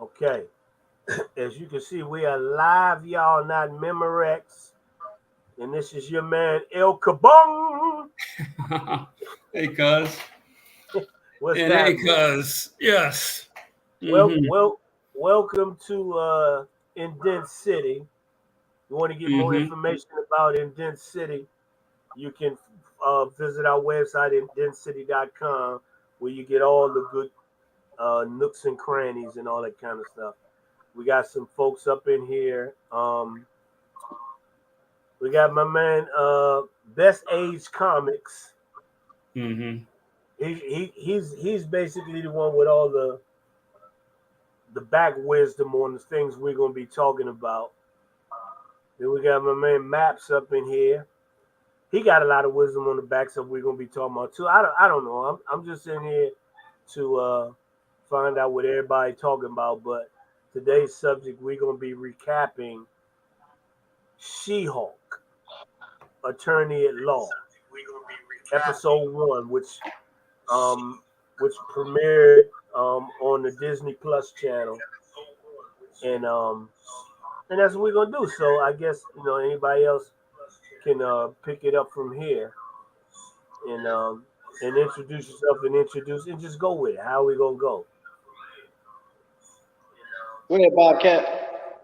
Okay. As you can see, we are live, y'all, not Memorex. And this is your man, El Kabong. Hey, cuz. What's And hey, happening? cuz. Yes. Well, Mm-hmm. well, welcome to Indent City. You want to get more Mm-hmm. information about Indent City, you can visit our website, indentcity.com, where you get all the good nooks and crannies and all that kind of stuff. We got some folks up in here. We got my man, Best Age Comics. Mm-hmm. He's basically the one with all the back wisdom on the things we're gonna be talking about. Then we got my man Maps up in here. He got a lot of wisdom on the back stuff we're gonna be talking about too. I don't know. I'm just in here to find out what everybody talking about. But today's subject we're gonna be recapping She-Hulk, Attorney at Law, episode one, um which premiered on the Disney Plus channel, and and that's what we're gonna do. So I guess anybody else can pick it up from here and introduce yourself and just go with it. How we gonna go? Go ahead, Bobcat.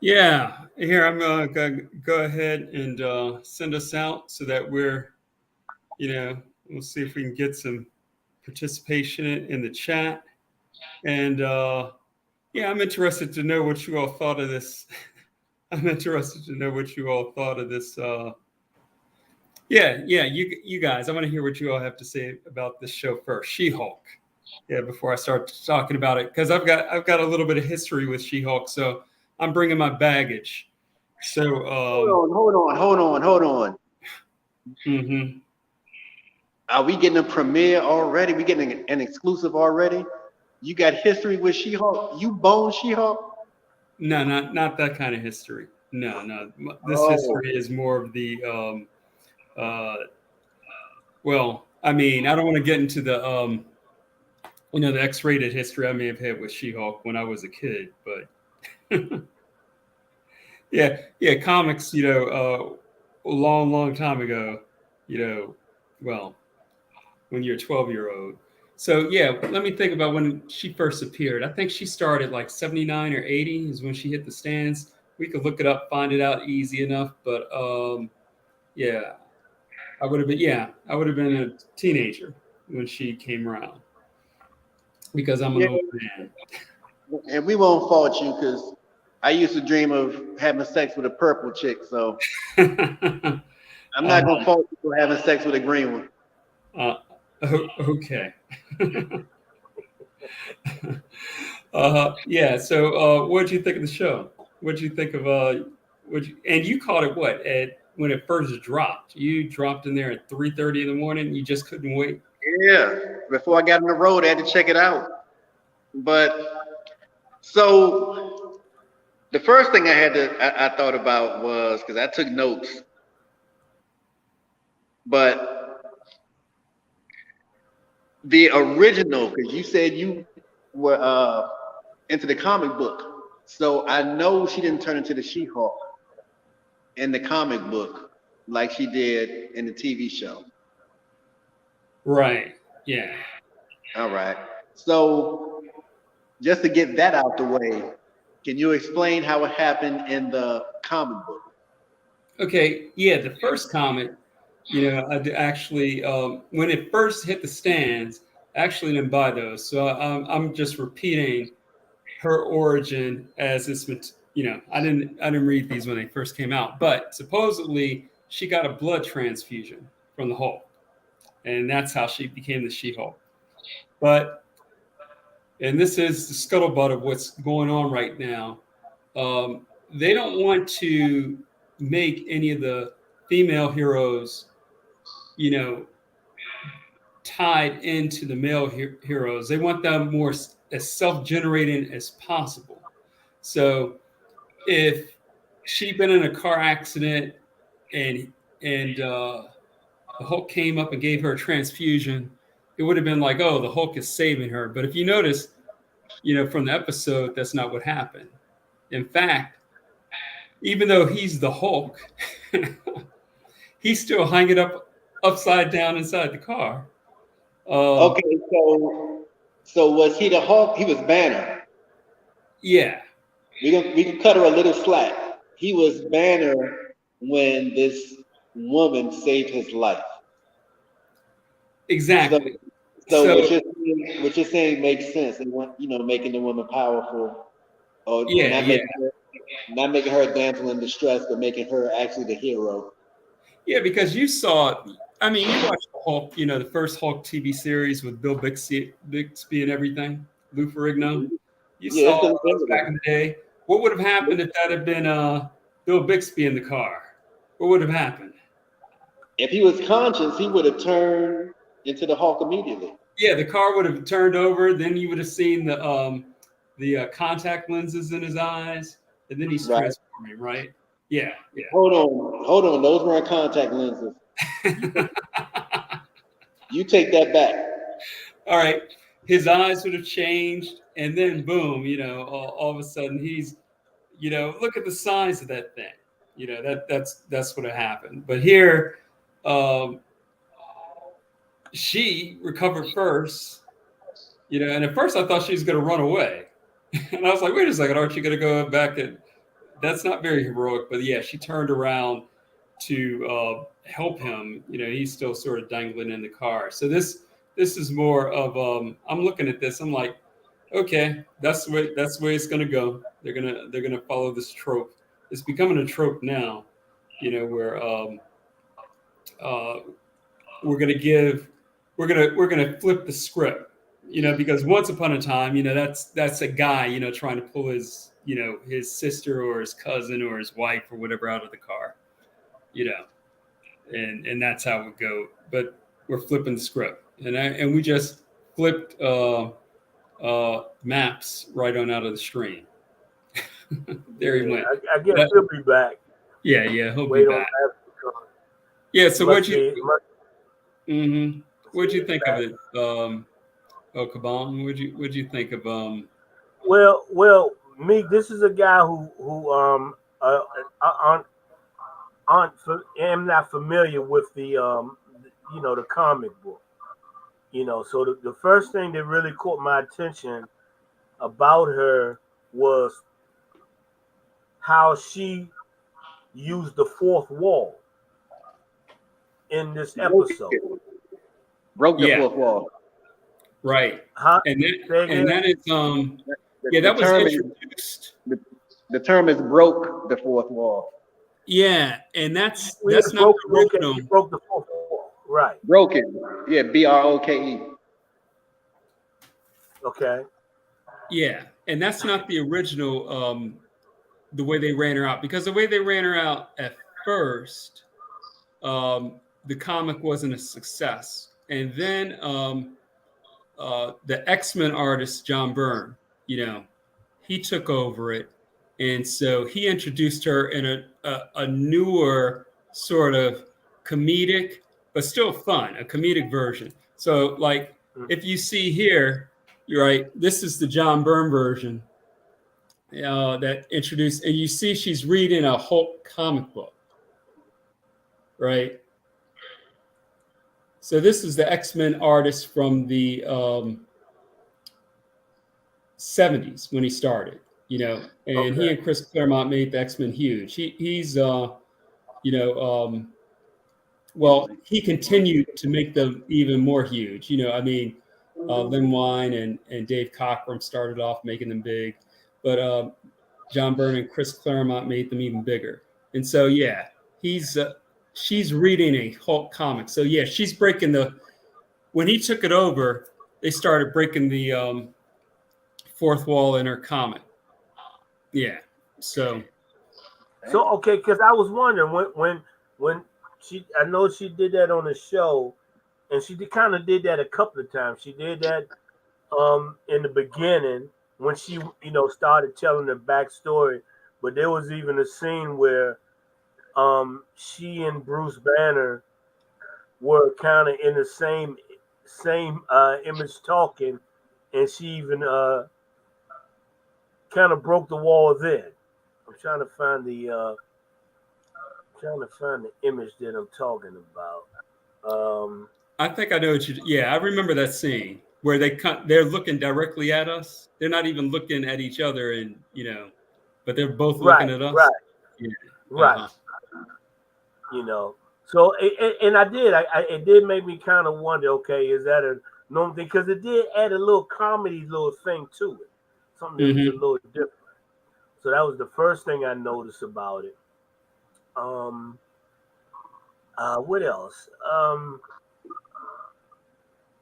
Yeah. Here, I'm going to go ahead and send us out so that we'll see if we can get some participation in the chat. And yeah, I'm interested to know what you all thought of this. I'm interested to know what you all thought of this. Yeah, you guys. I want to hear what you all have to say about this show first. She-Hulk. Yeah, before I start talking about it, because I've got a little bit of history with She-Hulk, so I'm bringing my baggage. So, Hold on. mm-hmm. Are we getting a premiere already? We getting an exclusive already? You got history with She-Hulk? You bone She-Hulk? No, not that kind of history. No, no. This Oh, history is more of the uh, well, I mean, I don't want to get into the X-rated history I may have had with She-Hulk when I was a kid, but yeah, comics, a long time ago, you know, well, when you're a 12-year-old. So yeah, let me think about when she first appeared. I think she started like 79 or 80 is when she hit the stands. We could look it up, find it out easy enough, but yeah, I would have been a teenager when she came around because I'm an yeah. old man. And we won't fault you because I used to dream of having sex with a purple chick, so I'm not gonna um, fault you for having sex with a green one. uh, okay. Yeah. So, what did you think of the show? What did you think of and you caught it what at when it first dropped? You dropped in there at 3:30 in the morning. You just couldn't wait. Yeah. Before I got on the road, I had to check it out. But so the first thing I thought about was because I took notes, but the original, because you said you were into the comic book. So I know she didn't turn into the She-Hulk in the comic book like she did in the TV show. Right. Yeah. All right. So just to get that out the way, can you explain how it happened in the comic book? Okay. Yeah. The first comic, actually when it first hit the stands, I actually didn't buy those, so I'm just repeating her origin as I didn't read these when they first came out, but supposedly she got a blood transfusion from the Hulk, and that's how she became the She-Hulk. But and this is the scuttlebutt of what's going on right now. They don't want to make any of the female heroes, you know, tied into the male heroes. They want them more as self-generating as possible. So if she'd been in a car accident and and the Hulk came up and gave her a transfusion, it would have been like, oh, the Hulk is saving her. But if you notice, from the episode, that's not what happened. In fact, even though he's the Hulk, he's still hanging upside down inside the car. Okay, so was he the Hulk? He was Banner. Yeah. We can cut her a little slack. He was Banner when this woman saved his life. Exactly. So what you're saying makes sense, and making the woman powerful, or not making her a damsel in distress, but making her actually the hero. Yeah, because you saw, I mean, you watched the Hulk, the first Hulk TV series with Bill Bixby and everything, Lou Ferrigno. You Yeah, saw those back in the day. What would have happened if that had been Bill Bixby in the car? What would have happened? If he was conscious, he would have turned into the Hulk immediately. Yeah, the car would have turned over. Then you would have seen the contact lenses in his eyes, and then he's transforming, right? Yeah. Hold on. Those weren't contact lenses. You take that back. All right. His eyes would have changed, and then boom, all of a sudden he's, look at the size of that thing. That's what happened. But here, she recovered first, and at first I thought she was going to run away. And I was like, wait a second, aren't you going to go back? And that's not very heroic, but yeah, she turned around to help him. He's still sort of dangling in the car. So this is more of I'm looking at this. I'm like, okay, that's the way it's going to go. They're gonna follow this trope. It's becoming a trope now, where we're gonna flip the script, because once upon a time, that's a guy, trying to pull his sister or his cousin or his wife or whatever out of the car, and that's how it would go. But we're flipping the script, and we just flipped Maps right on out of the stream. There he went. I guess he'll be back. Yeah, he'll be back. Yeah, so what'd you think of it, Kabam? What'd you think of Well, me, this is a guy who am not familiar with the the comic book. So the first thing that really caught my attention about her was how she used the fourth wall in this episode. Broke the fourth wall. Right. Huh? And that is that was introduced. The term is broke the fourth wall. Yeah, and that's not the original. Broke the fourth wall. Right. Broken. Yeah, BROKE. Okay. Yeah, and that's not the original the way they ran her out, because the way they ran her out at first, the comic wasn't a success. And then the X-Men artist, John Byrne, he took over it. And so he introduced her in a newer sort of comedic, but still fun, a comedic version. So like, if you see here, you're right, this is the John Byrne version that introduced, and you see she's reading a Hulk comic book, right? So this is the X-Men artist from the 70s when he started, and he and Chris Claremont made the X-Men huge. He's he continued to make them even more huge. Lynn Wein and Dave Cockrum started off making them big, but John Byrne and Chris Claremont made them even bigger. And so, yeah, she's reading a Hulk comic. So, yeah, she's breaking when he took it over, they started breaking the fourth wall in her comic. Yeah. So okay, because I was wondering when I know she did that on the show, and she kind of did that a couple of times. She did that in the beginning when she started telling the backstory, but there was even a scene where she and Bruce Banner were kind of in the same image talking, and she even kind of broke the wall then. I'm trying to find the image that I'm talking about. I think I know what you. Yeah, I remember that scene where they're looking directly at us. They're not even looking at each other, and but they're both looking right, at us. right, Yeah. right. So and I did. It did make me kind of wonder. Okay, is that a normal thing? Because it did add a little comedy little thing to it. Something that was a little different. So that was the first thing I noticed about it. What else?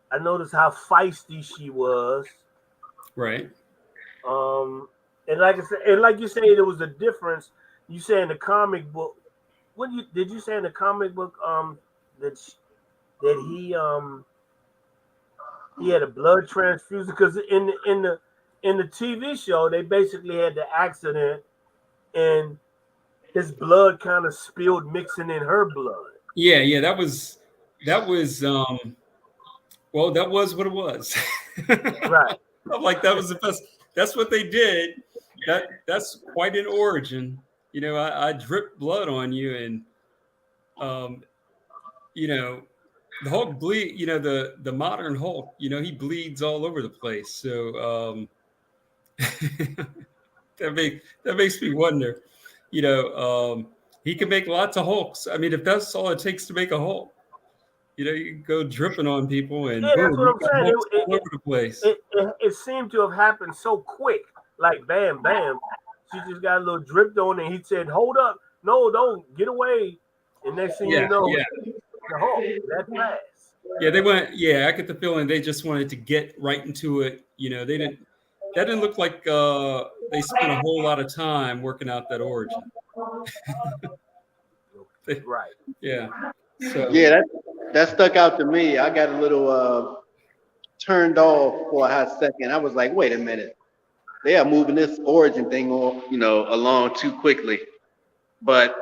I noticed how feisty she was. Right. And like I said, and like you say, there was a difference. You say in the comic book. Did you say in the comic book? That he had a blood transfusion because in the TV show they basically had the accident and his blood kind of spilled mixing in her blood. Yeah. That was. Well, that was what it was. Right. I'm like, that was the best. That's what they did. That's quite an origin. I dripped blood on you, and the Hulk bleed. The modern Hulk. He bleeds all over the place. So that makes me wonder. He can make lots of Hulks. I mean, if that's all it takes to make a Hulk, you can go dripping on people, and Yeah, that's boom, what you I'm got saying. Hulks all over the place. It seemed to have happened so quick, like bam, bam. She just got a little dripped on, and he said, "Hold up, no, don't get away." And next thing you know, Yeah. the Hulk that fast. Yeah, they went. Yeah, I get the feeling they just wanted to get right into it. They didn't. That didn't look like they spent a whole lot of time working out that origin. Right. Yeah. So. Yeah, that stuck out to me. I got a little turned off for a hot second. I was like, wait a minute, they are moving this origin thing on, along too quickly. But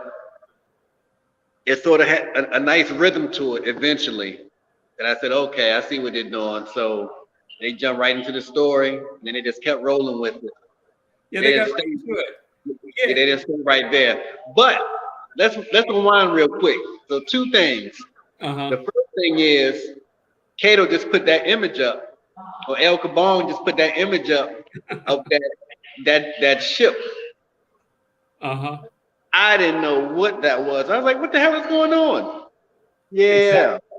it sort of had a nice rhythm to it eventually. And I said, okay, I see what they're doing. So they jumped right into the story, and then they just kept rolling with it. Yeah, They they got didn't right stay, into it. yeah, they didn't stay right there. But let's rewind real quick. So two things. The first thing is Kato just put that image up, or El Cabon just put that image up of that ship. I didn't know what that was. I was like, what the hell is going on? Yeah. Exactly.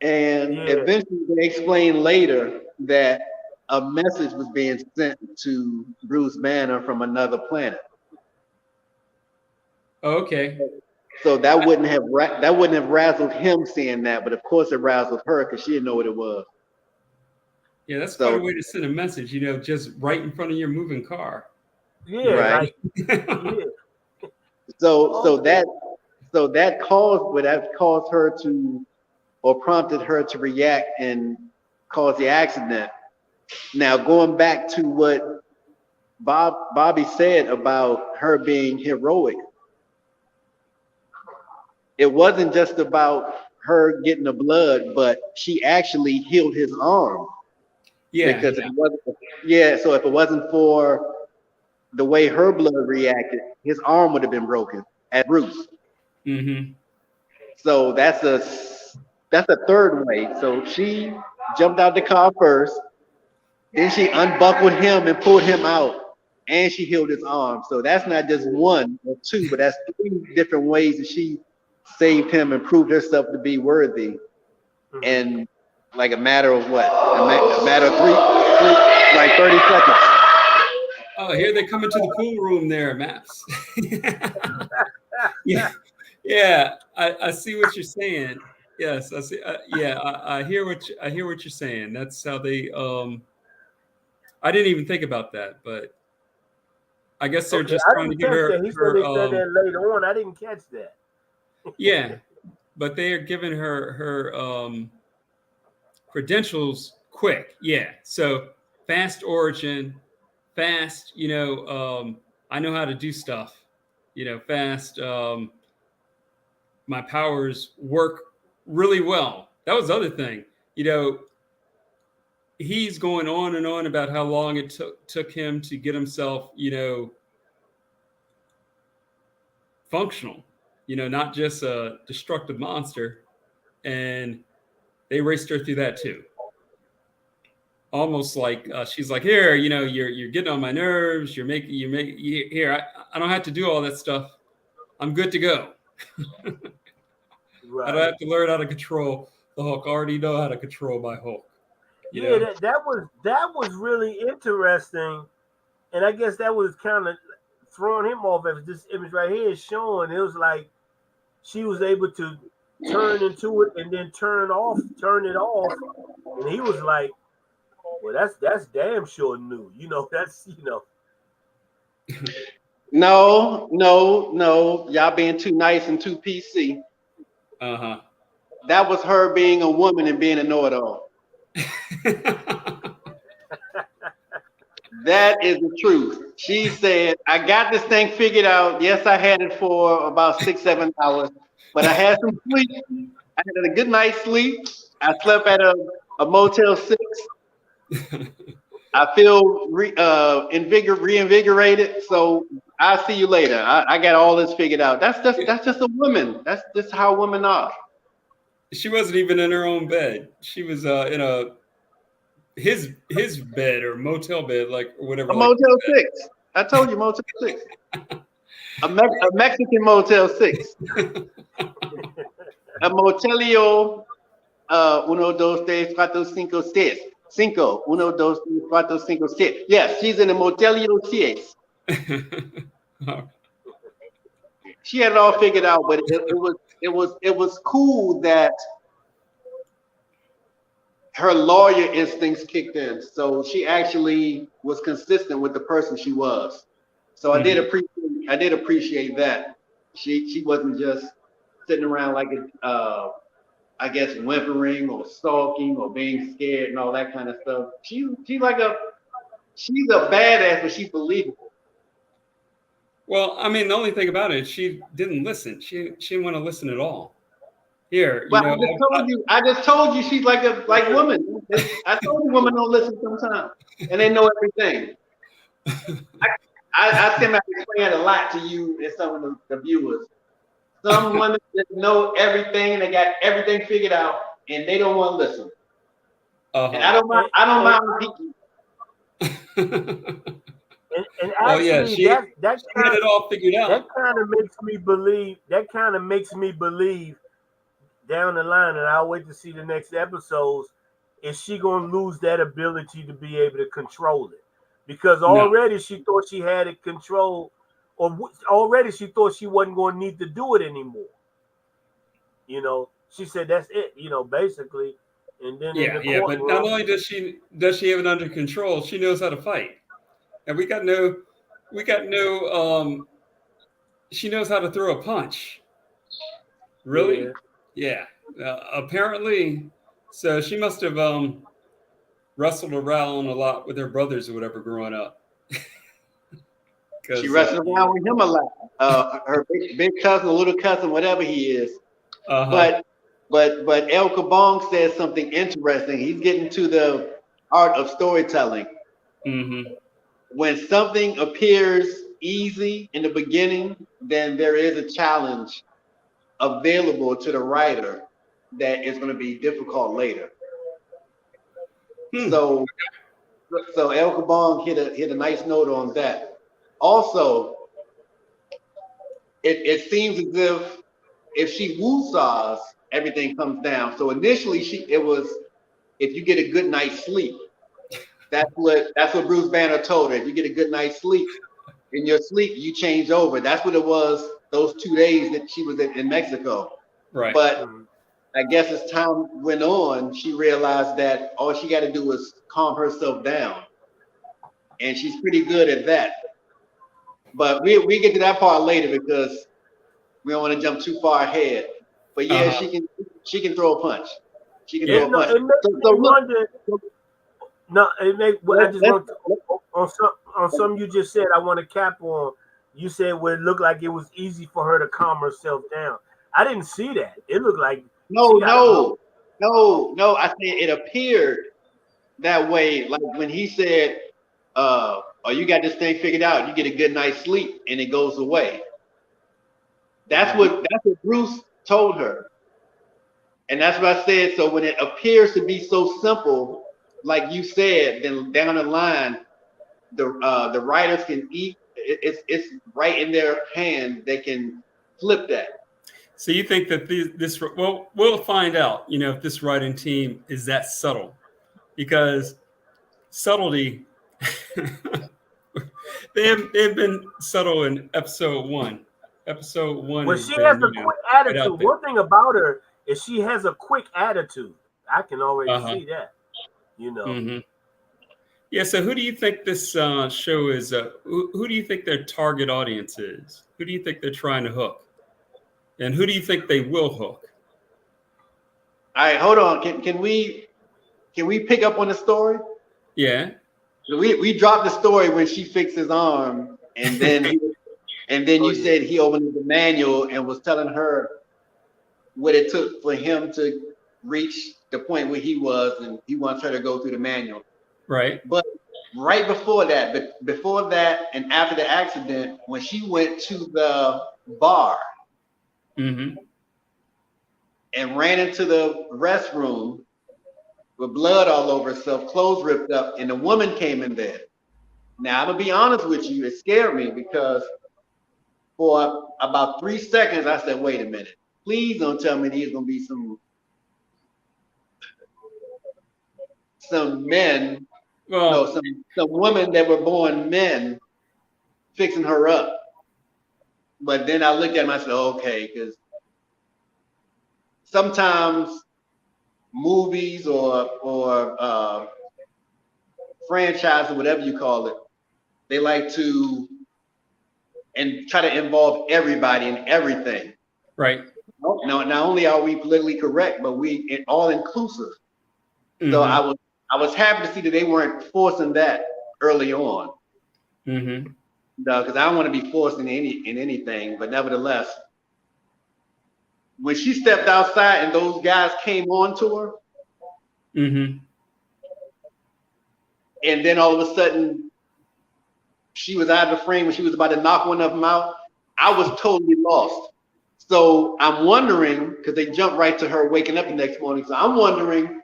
And eventually they explained later that a message was being sent to Bruce Banner from another planet. Okay. So that wouldn't have razzled him seeing that, but of course it razzled her because she didn't know what it was. Yeah, that's quite a way to send a message, just right in front of your moving car. Yeah, right. Yeah. So that caused her to, or prompted her to react and cause the accident. Now going back to what Bobby said about her being heroic, it wasn't just about her getting the blood, but she actually healed his arm. Yeah. Because so if it wasn't for the way her blood reacted, his arm would have been broken at Bruce. So that's a third way. So she jumped out the car first, then she unbuckled him and pulled him out, and she healed his arm. So that's not just one or two, but that's three different ways that she saved him and proved herself to be worthy. And like a matter of what? A matter of three, like 30 seconds. Oh, here they come into the pool room there, Maps. Yeah. I see what you're saying. Yes, I see. I hear what you're saying. That's how they. I didn't even think about that, but I guess they're just trying to give her. He said they said that later on. I didn't catch that. Yeah, but they are giving her credentials quick. Yeah, so fast origin, fast. I know how to do stuff. Fast. My powers work really well. That was the other thing. he's going on and on about how long it took him to get himself, functional, not just a destructive monster. And they raced her through that too. Almost like she's like, here, you're getting on my nerves. Here. I don't have to do all that stuff. I'm good to go. Right. I don't have to learn how to control the Hulk. I already know how to control my Hulk. Yeah, that was really interesting, and I guess that was kind of throwing him off. As this image right here is showing, it was like she was able to turn into it and then turn it off, and he was like, "Well, that's damn sure new." That's No, y'all being too nice and too PC. Uh-huh. That was her being a woman and being a know-it-all. That is the truth. She said, I got this thing figured out. Yes, I had it for about 6-7 hours, but I had some sleep. I had a good night's sleep. I slept at a Motel 6. I feel reinvigorated. So I'll see you later. I got all this figured out. That's just a woman. That's just how women are. She wasn't even in her own bed. She was in his bed or motel bed, like whatever. A Motel 6. I told you, Motel 6. A Mexican Motel 6. A Motelio 1, 2, 3, 4, 5, 6. 5. 1, 2, 3, 4, 5, 6. Yes, she's in a Motelio 6. She had it all figured out, but it was cool that her lawyer instincts kicked in. So she actually was consistent with the person she was. So I did appreciate that. She wasn't just sitting around like I guess whimpering or sulking or being scared and all that kind of stuff. She's a badass, but she's believable. Well, I mean, the only thing about it, she didn't listen. She didn't want to listen at all. Here, But I just told you she's like women. I told you women don't listen sometimes, and they know everything. I think I explained a lot to you and some of the viewers. Some women just know everything, they got everything figured out, and they don't want to listen. And I don't mind. And actually, that had it all figured out. That kind of makes me believe. That kind of makes me believe down the line, and I'll wait to see the next episodes. Is she gonna lose that ability to be able to control it? Because already she thought she had it controlled, or already she thought she wasn't going to need to do it anymore. She said that's it. Basically, and then but not only does she have it under control, she knows how to fight, and we got no. She knows how to throw a punch. Really? Yeah. Apparently, so she must have wrestled around a lot with her brothers or whatever growing up. She wrestled around with him a lot. Her big cousin, little cousin, whatever he is. But El Kabong says something interesting. He's getting to the art of storytelling. Mm-hmm. When something appears easy in the beginning, then there is a challenge available to the writer that is going to be difficult later. So El Kabong hit a nice note on that. Also, it seems as if she woosahs, everything comes down. So initially, it was if you get a good night's sleep. That's what Bruce Banner told her. If you get a good night's sleep, in your sleep you change over. That's what it was those 2 days that she was in Mexico. Right. But I guess as time went on, she realized that all she got to do is calm herself down, and she's pretty good at that. But we get to that part later because we don't want to jump too far ahead. But yeah, she can throw a punch. She can throw a punch. It makes me wonder. No, it makes. I just want to, on some you just said. I want to cap on. You said it looked like it was easy for her to calm herself down. I didn't see that. It looked like no. I said it appeared that way. Like when he said, "Oh, you got this thing figured out. You get a good night's sleep, and it goes away." That's what Bruce told her, and that's what I said. So when it appears to be so simple, like you said, then down the line, the writers can eat. It's right in their hand. They can flip that. So you think that this well, we'll find out, if this writing team is that subtle, because subtlety, they've been subtle in episode one. Episode one Well, has she been, has a quick right out attitude. there. One thing about her is she has a quick attitude. I can already Uh-huh. see that. Mm-hmm. Yeah. So who do you think this show is? Who do you think their target audience is? Who do you think they're trying to hook? And who do you think they will hook? All right, hold on. Can we pick up on the story? Yeah. We dropped the story when she fixed his arm, and then you said he opened the manual and was telling her what it took for him to reach the point where he was, and he wants her to go through the manual. Right. But right before that, and after the accident, when she went to the bar Mm-hmm. and ran into the restroom with blood all over herself, clothes ripped up, and the woman came in there. Now, I'm gonna be honest with you, it scared me because for about 3 seconds, I said, wait a minute, please don't tell me there's gonna be some men, Well, some women that were born men fixing her up. But then I looked at him, I said, okay, because sometimes movies or franchise or whatever you call it, they like to and try to involve everybody in everything. right. Now, not only are we politically correct, but we all inclusive. Mm-hmm. So I was happy to see that they weren't forcing that early on. Mm-hmm. Because I don't want to be forced in anything, but nevertheless, when she stepped outside and those guys came on to her, Mm-hmm. and then all of a sudden she was out of the frame and she was about to knock one of them out, I was totally lost. So I'm wondering, because they jumped right to her waking up the next morning. So I'm wondering,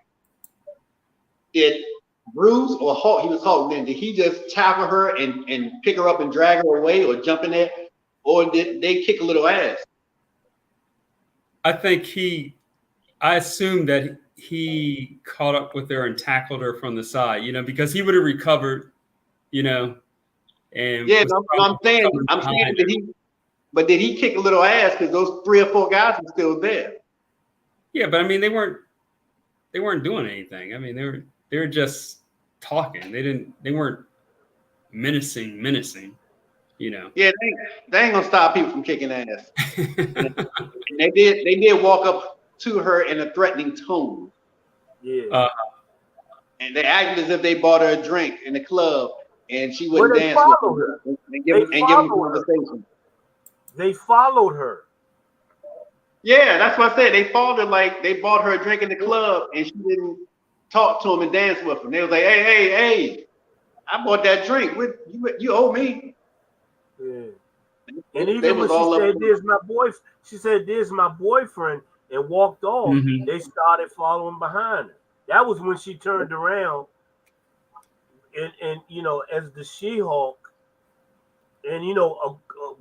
did Bruce or Hulk, he was Hulk then, did he just tackle her and pick her up and drag her away or jump in there? Or did they kick a little ass? I think I assume that he caught up with her and tackled her from the side, because he would have recovered, and yeah, I'm saying did he kick a little ass because those 3 or 4 guys were still there? Yeah, but I mean they weren't doing anything. I mean they were just talking. They weren't menacing. Yeah, they ain't gonna stop people from kicking ass. And they did walk up to her in a threatening tone. Yeah. And they acted as if they bought her a drink in the club and she wouldn't dance with them and give them conversation. They followed her. Yeah, that's what I said. They followed her like they bought her a drink in the club and she didn't talk to them and dance with them. They was like, hey, I bought that drink. You owe me. Yeah. And even when she said, "There's my boyfriend," and walked off, Mm-hmm. they started following behind her. That was when she turned around, and as the She-Hulk, and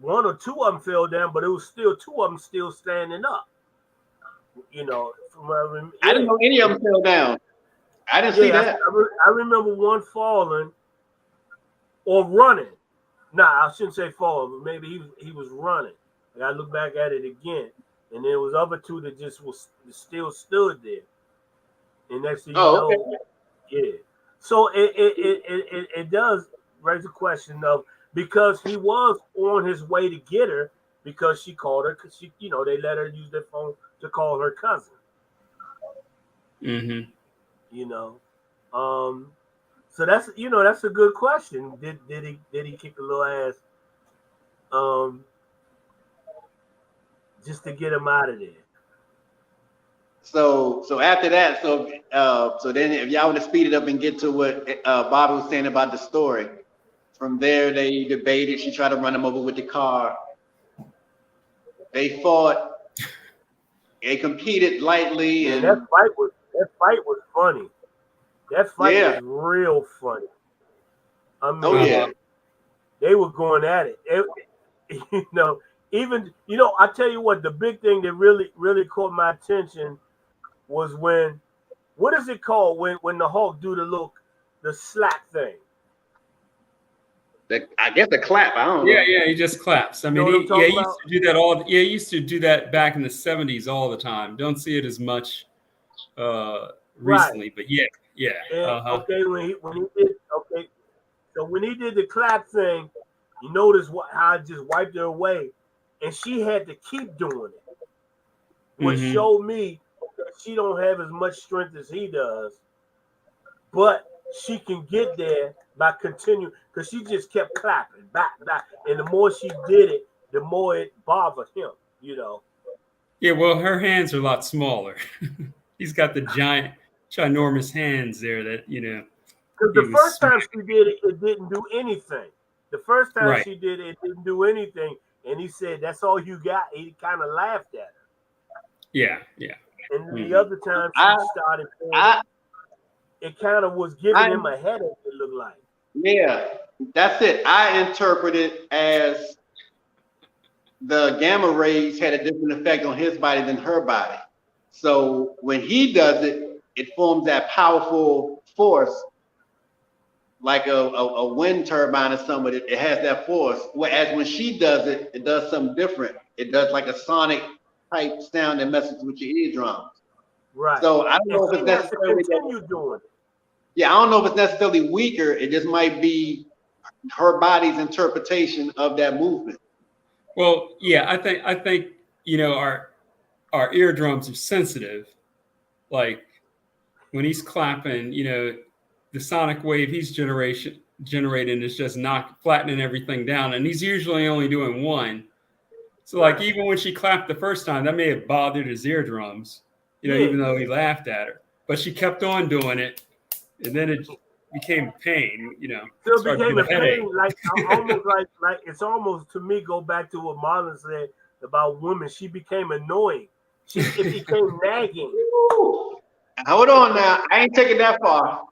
one or two of them fell down, but it was still 2 of them still standing up. I didn't know any of them fell down. I didn't see that. I remember one falling or running. Nah, I shouldn't say fall, but maybe he was running. I gotta look back at it again, and there was other 2 that just was still stood there. And next thing you know, okay. Yeah. So it does raise a question of, because he was on his way to get her, because she called her, because they let her use their phone to call her cousin. Mm-hmm. So that's a good question. Did he kick a little ass just to get him out of there? So after that, so then if y'all want to speed it up and get to what Bobby was saying about the story, from there they debated. She tried to run him over with the car. They fought. They competed lightly, And and that fight was funny. That fight yeah, was real funny. I mean, oh yeah, they were going at it. You know, even I tell you what, the big thing that really caught my attention was when, what is it called when the Hulk do the slap thing? I guess the clap. I don't Yeah, know. yeah, he just claps. I You know mean, what I'm he talking used about? to do that he used to do that back in the 70s all the time. Don't see it as much Right. recently, but yeah, yeah. And Uh-huh. okay, when he did okay, so when he did the clap thing, you notice how I just wiped her away, and she had to keep doing it, which Mm-hmm. showed me that she don't have as much strength as he does, but she can get there by continuing because she just kept clapping back, and the more she did it, the more it bothered him. You know, Yeah, well, her hands are a lot smaller. He's got the ginormous hands there that, because he the was first time she did it, it didn't do anything. The first time right. she did it, it didn't do anything, and he said, "That's all you got." He kind of laughed at Yeah, yeah. her, and then the Mm-hmm. other time she I started doing I it, it kind of was giving I him a headache. It looked like. yeah, that's it. I interpret it as the gamma rays had a different effect on his body than her body. So when he does it, it forms that powerful force, like a wind turbine or something. It has that force. Whereas when she does it, it does something different. It does like a sonic type sound that messes with your eardrums. Right. So I don't And know if she it's has to necessarily that. continue doing it. Yeah, I don't know if it's necessarily weaker. It just might be her body's interpretation of that movement. Well, yeah, I think our eardrums are sensitive. Like when he's clapping, the sonic wave he's generating is just flattening everything down, and he's usually only doing one. So like Right. even when she clapped the first time, that may have bothered his eardrums, Yeah. even though he laughed at her. But she kept on doing it, and then it became a pain, So it started to became get a a headache. pain, like almost like it's almost to me go back to what Marlon said about women. She became annoying. It became nagging. Woo! Hold on now. I ain't taking that far.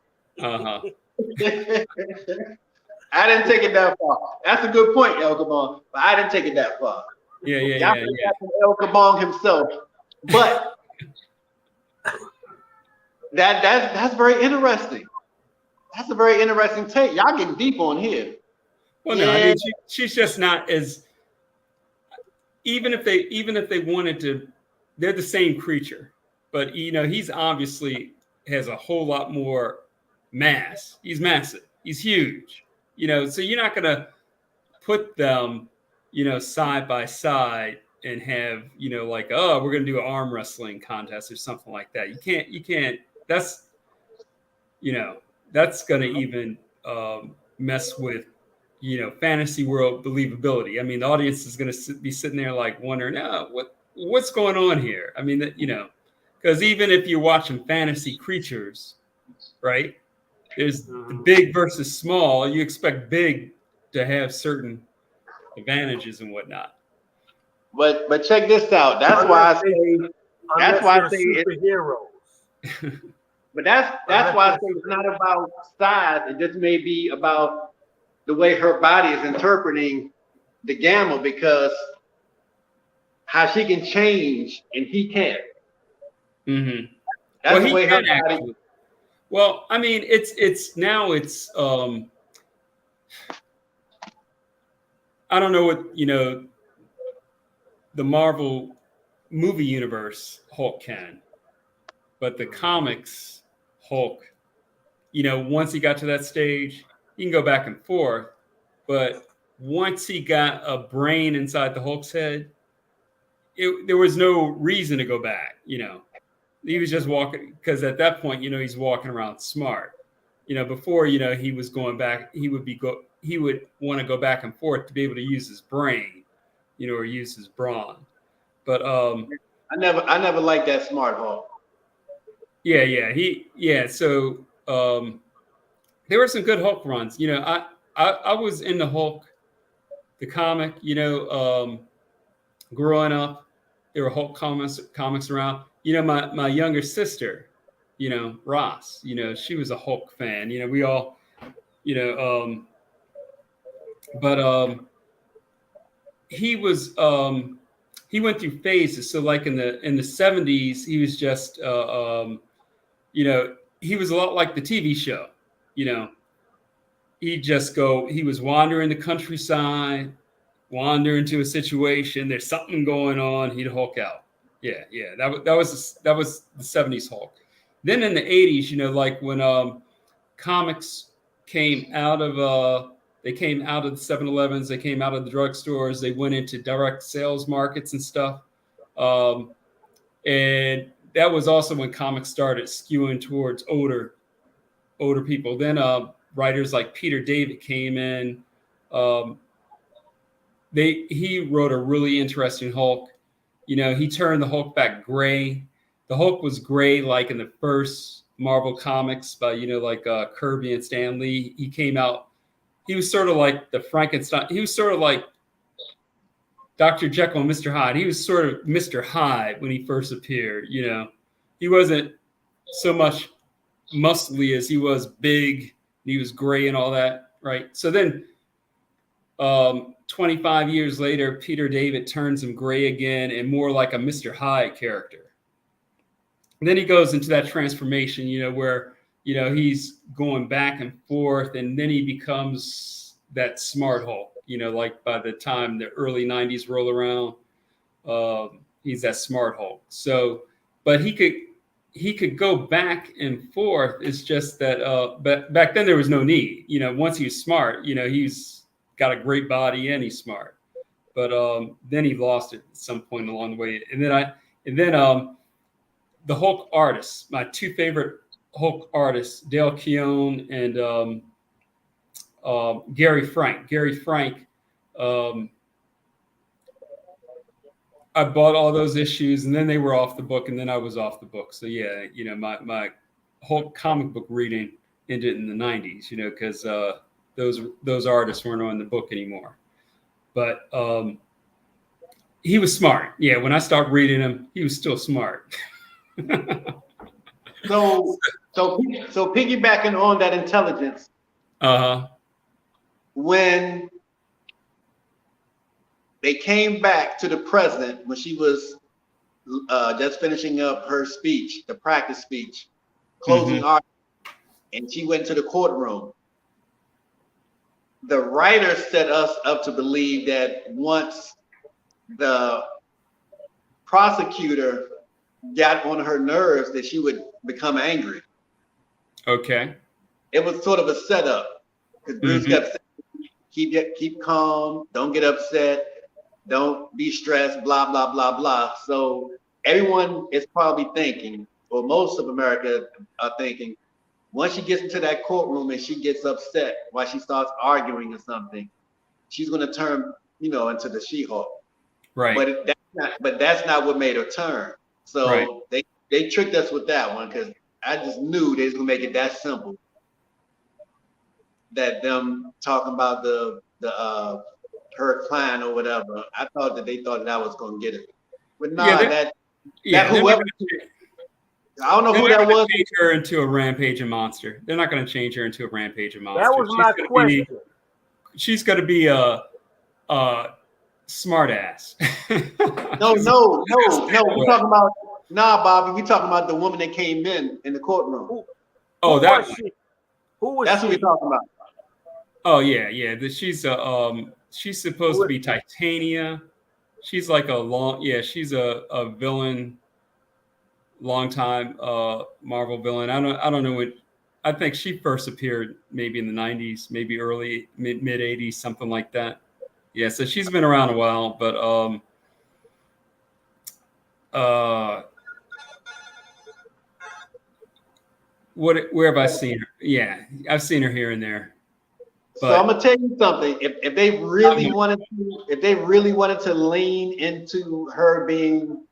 Uh-huh. I didn't take it that far. That's a good point, El Kabong, but I didn't take it that far. Yeah, yeah, Y'all yeah, heard yeah. that from El Kabong himself. But that's very interesting. That's a very interesting take. Y'all getting deep on here. Well, no, I Yeah. mean she's just not as even if they wanted to, they're the same creature, but he's obviously has a whole lot more mass. He's massive. He's huge. So you're not gonna put them, side by side and have, like, oh, we're gonna do an arm wrestling contest or something like that. You can't. That's that's gonna even mess with fantasy world believability. I mean, the audience is going to be sitting there like wondering, oh, what's going on here? I mean, because even if you're watching fantasy creatures, right? There's the Mhm. big versus small. You expect big to have certain advantages and whatnot. But check this out. That's why Unless I they say that's unless why I they're say it. superheroes. But that's Unless why I they're say it's not superheroes. about size. It just may be about the way her body is interpreting the gamma because how she can change and he can't. Mm-hmm. That's Well, the he way her can body. actually. Well, I mean, it's now it's I don't know what the Marvel movie universe Hulk can, but the comics Hulk, once he got to that stage, he can go back and forth. But once he got a brain inside the Hulk's head, there was no reason to go back. He was just walking because at that point, he's walking around smart. Before he was going back, he would want to go back and forth to be able to use his brain, or use his brawn. But I never liked that smart Hulk. So there were some good Hulk runs. I was in the Hulk, the comic. Growing up, there were Hulk comics around. My younger sister, Ross. She was a Hulk fan. We all, you know, but he was he went through phases. So like in the 70s, he was just he was a lot like the TV show. He was wandering the countryside, wander into a situation. There's something going on. He'd Hulk out. Yeah. That was the 70s Hulk. Then in the 80s, like when comics came out of they came out of the 7-Elevens, they came out of the drugstores, they went into direct sales markets and stuff. And that was also when comics started skewing towards older people. Then writers like Peter David came in. He wrote a really interesting Hulk. He turned the Hulk back gray. The Hulk was gray like in the first Marvel comics by like Kirby and Stan Lee. He came out. He was sort of like the Frankenstein. He was sort of like Dr. Jekyll and Mr. Hyde. He was sort of Mr. Hyde when he first appeared. He wasn't so much muscly as he was big. He was gray and all that, right? So then 25 years later, Peter David turns him gray again and more like a Mr. Hyde character. And then he goes into that transformation, where, he's going back and forth, and then he becomes that smart Hulk, like by the time the early 90s roll around, he's that smart Hulk. So, but he could go back and forth. It's just that, but back then there was no need, once he was smart, he's got a great body and he's smart, but then he lost it at some point along the way. And then the Hulk artists, my two favorite Hulk artists, Dale Keown and Gary Frank. Gary Frank, I bought all those issues, and then they were off the book, and then I was off the book. So yeah, my Hulk comic book reading ended in the 90s, because those artists weren't on the book anymore. But he was smart. Yeah, when I started reading him, he was still smart. So piggybacking on that intelligence. When they came back to the present, when she was just finishing up her speech, the practice speech, closing argument, and she went to the courtroom. The writer set us up to believe that once the prosecutor got on her nerves, that she would become angry. Okay. It was sort of a setup, because Bruce kept saying, keep calm, don't get upset, don't be stressed, blah, blah, blah, blah. So everyone is probably thinking, or most of America are thinking, once she gets into that courtroom and she gets upset while she starts arguing or something, she's going to turn, into the She-Hulk. Right. But that's not what made her turn. So they tricked us with that one, because I just knew they was going to make it that simple. That them talking about the her client or whatever, I thought that they thought that I was going to get it. But whoever. I don't know who that was. Change her into a rampaging monster. They're not going to change her into a rampaging monster. That was my question. She's going to be a smart ass. No. We're talking about Bobby. We talking about the woman that came in the courtroom. Who was she? That's what we're talking about. Oh yeah. She's supposed to be Titania. She's like she's a villain. Long time Marvel villain. I don't know what. I think she first appeared maybe in the 90s, maybe early mid 80s, something like that. Yeah, so she's been around a while, but where have I seen her? Yeah, I've seen her here and there. But, so I'm gonna tell you something. If they really wanted to lean into her being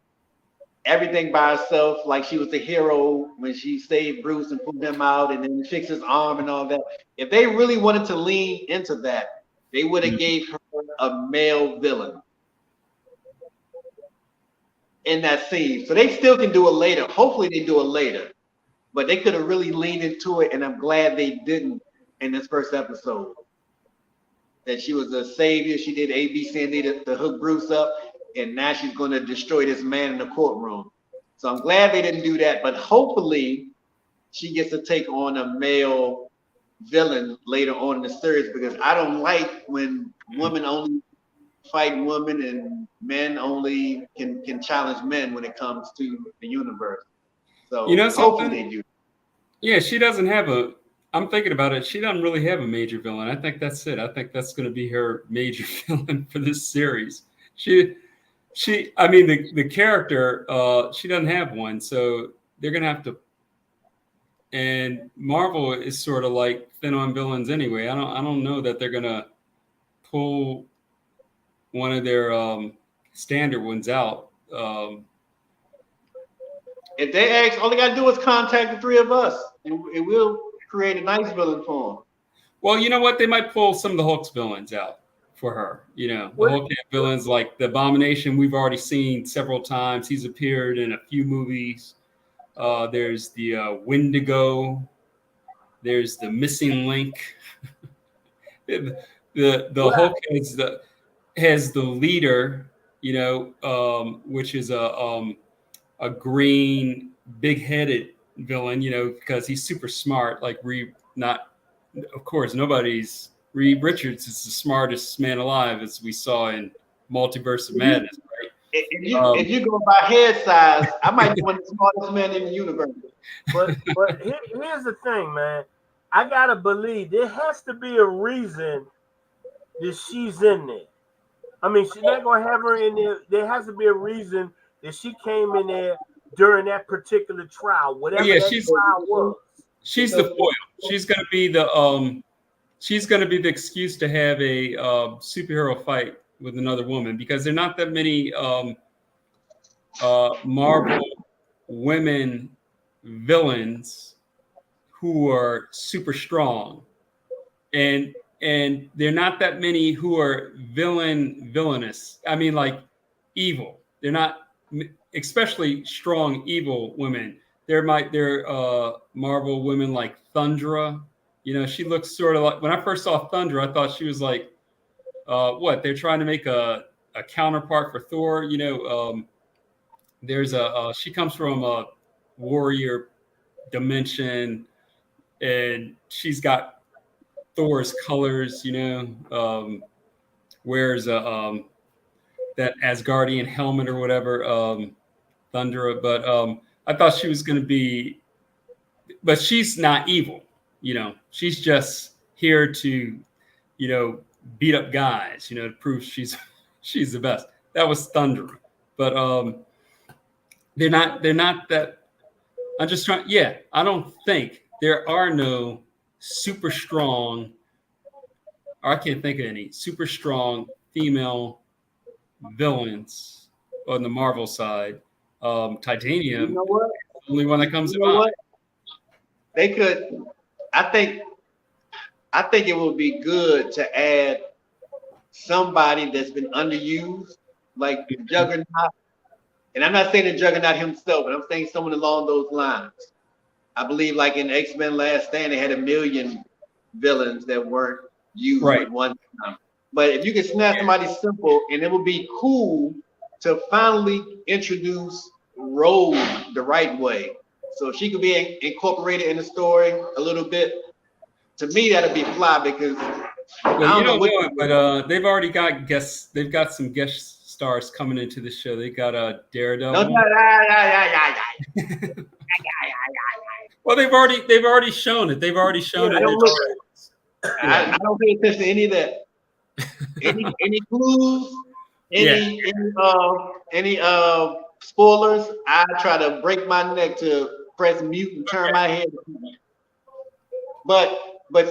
everything by herself, like she was the hero when she saved Bruce and pulled him out and then fixed his arm and all that. If they really wanted to lean into that, they would have gave her a male villain in that scene. So they still can do it later. Hopefully they do it later. But they could have really leaned into it, and I'm glad they didn't in this first episode. That she was a savior. She did A, B, C, and D to hook Bruce up, and now she's going to destroy this man in the courtroom. So I'm glad they didn't do that, but hopefully she gets to take on a male villain later on in the series, because I don't like when women only fight women and men only can challenge men when it comes to the universe. So hopefully they do. Yeah, she doesn't have a. I'm thinking about it. She doesn't really have a major villain. I think that's it. I think that's going to be her major villain for this series. I mean, the character, she doesn't have one, so they're going to have to. And Marvel is sort of like thin on villains anyway. I don't know that they're going to pull one of their standard ones out. If they ask, all they got to do is contact the three of us, and we'll create a nice villain for them. Well, you know what? They might pull some of the Hulk's villains out for her. You know, the Hulk villains like the Abomination. We've already seen several times. He's appeared in a few movies. There's the Wendigo. There's the Missing Link. the Hulk has the leader. You know, which is a green, big-headed villain, you know, because he's super smart. Like of course, Reed Richards is the smartest man alive, as we saw in Multiverse of Madness, right? If you go by head size, I might be one of the smartest men in the universe. But here's the thing, man. I gotta believe there has to be a reason that she's in there. I mean, she's not gonna have her in there. There has to be a reason that she came in there during that particular trial, whatever trial was. She's the foil. She's gonna be the excuse to have a superhero fight with another woman, because there are not that many Marvel women villains who are super strong, and there are not that many who are villainous. I mean, like evil. They're not especially strong evil women. There are Marvel women like Thundra. You know, she looks sort of like, when I first saw Thundra, I thought she was like, what? They're trying to make a counterpart for Thor. You know, there's she comes from a warrior dimension, and she's got Thor's colors. You know, wears that Asgardian helmet or whatever, Thundra. But I thought she was going to be, but she's not evil. You know, she's just here to, you know, beat up guys, you know, to prove she's the best. That was Thundra. But they're not that. I'm just trying. Yeah, I don't think there are no super strong, or I can't think of any super strong female villains on the Marvel side. Titanium, you know what? The only one that comes to mind. They could. I think it would be good to add somebody that's been underused, like the Juggernaut. And I'm not saying the Juggernaut himself, but I'm saying someone along those lines. I believe, like in X-Men Last Stand, they had 1 million villains that weren't used at one time. But if you could snap somebody simple, and it would be cool to finally introduce Rogue the right way. So if she could be incorporated in the story a little bit, to me that'd be fly, because well, you don't know it, but they've already got guests. They've got some guest stars coming into the show. They got a Daredevil. Well, they've already shown it. They've already shown it. I don't pay attention to any of that. Any clues? Any spoilers? I try to break my neck to press mute and turn my head. But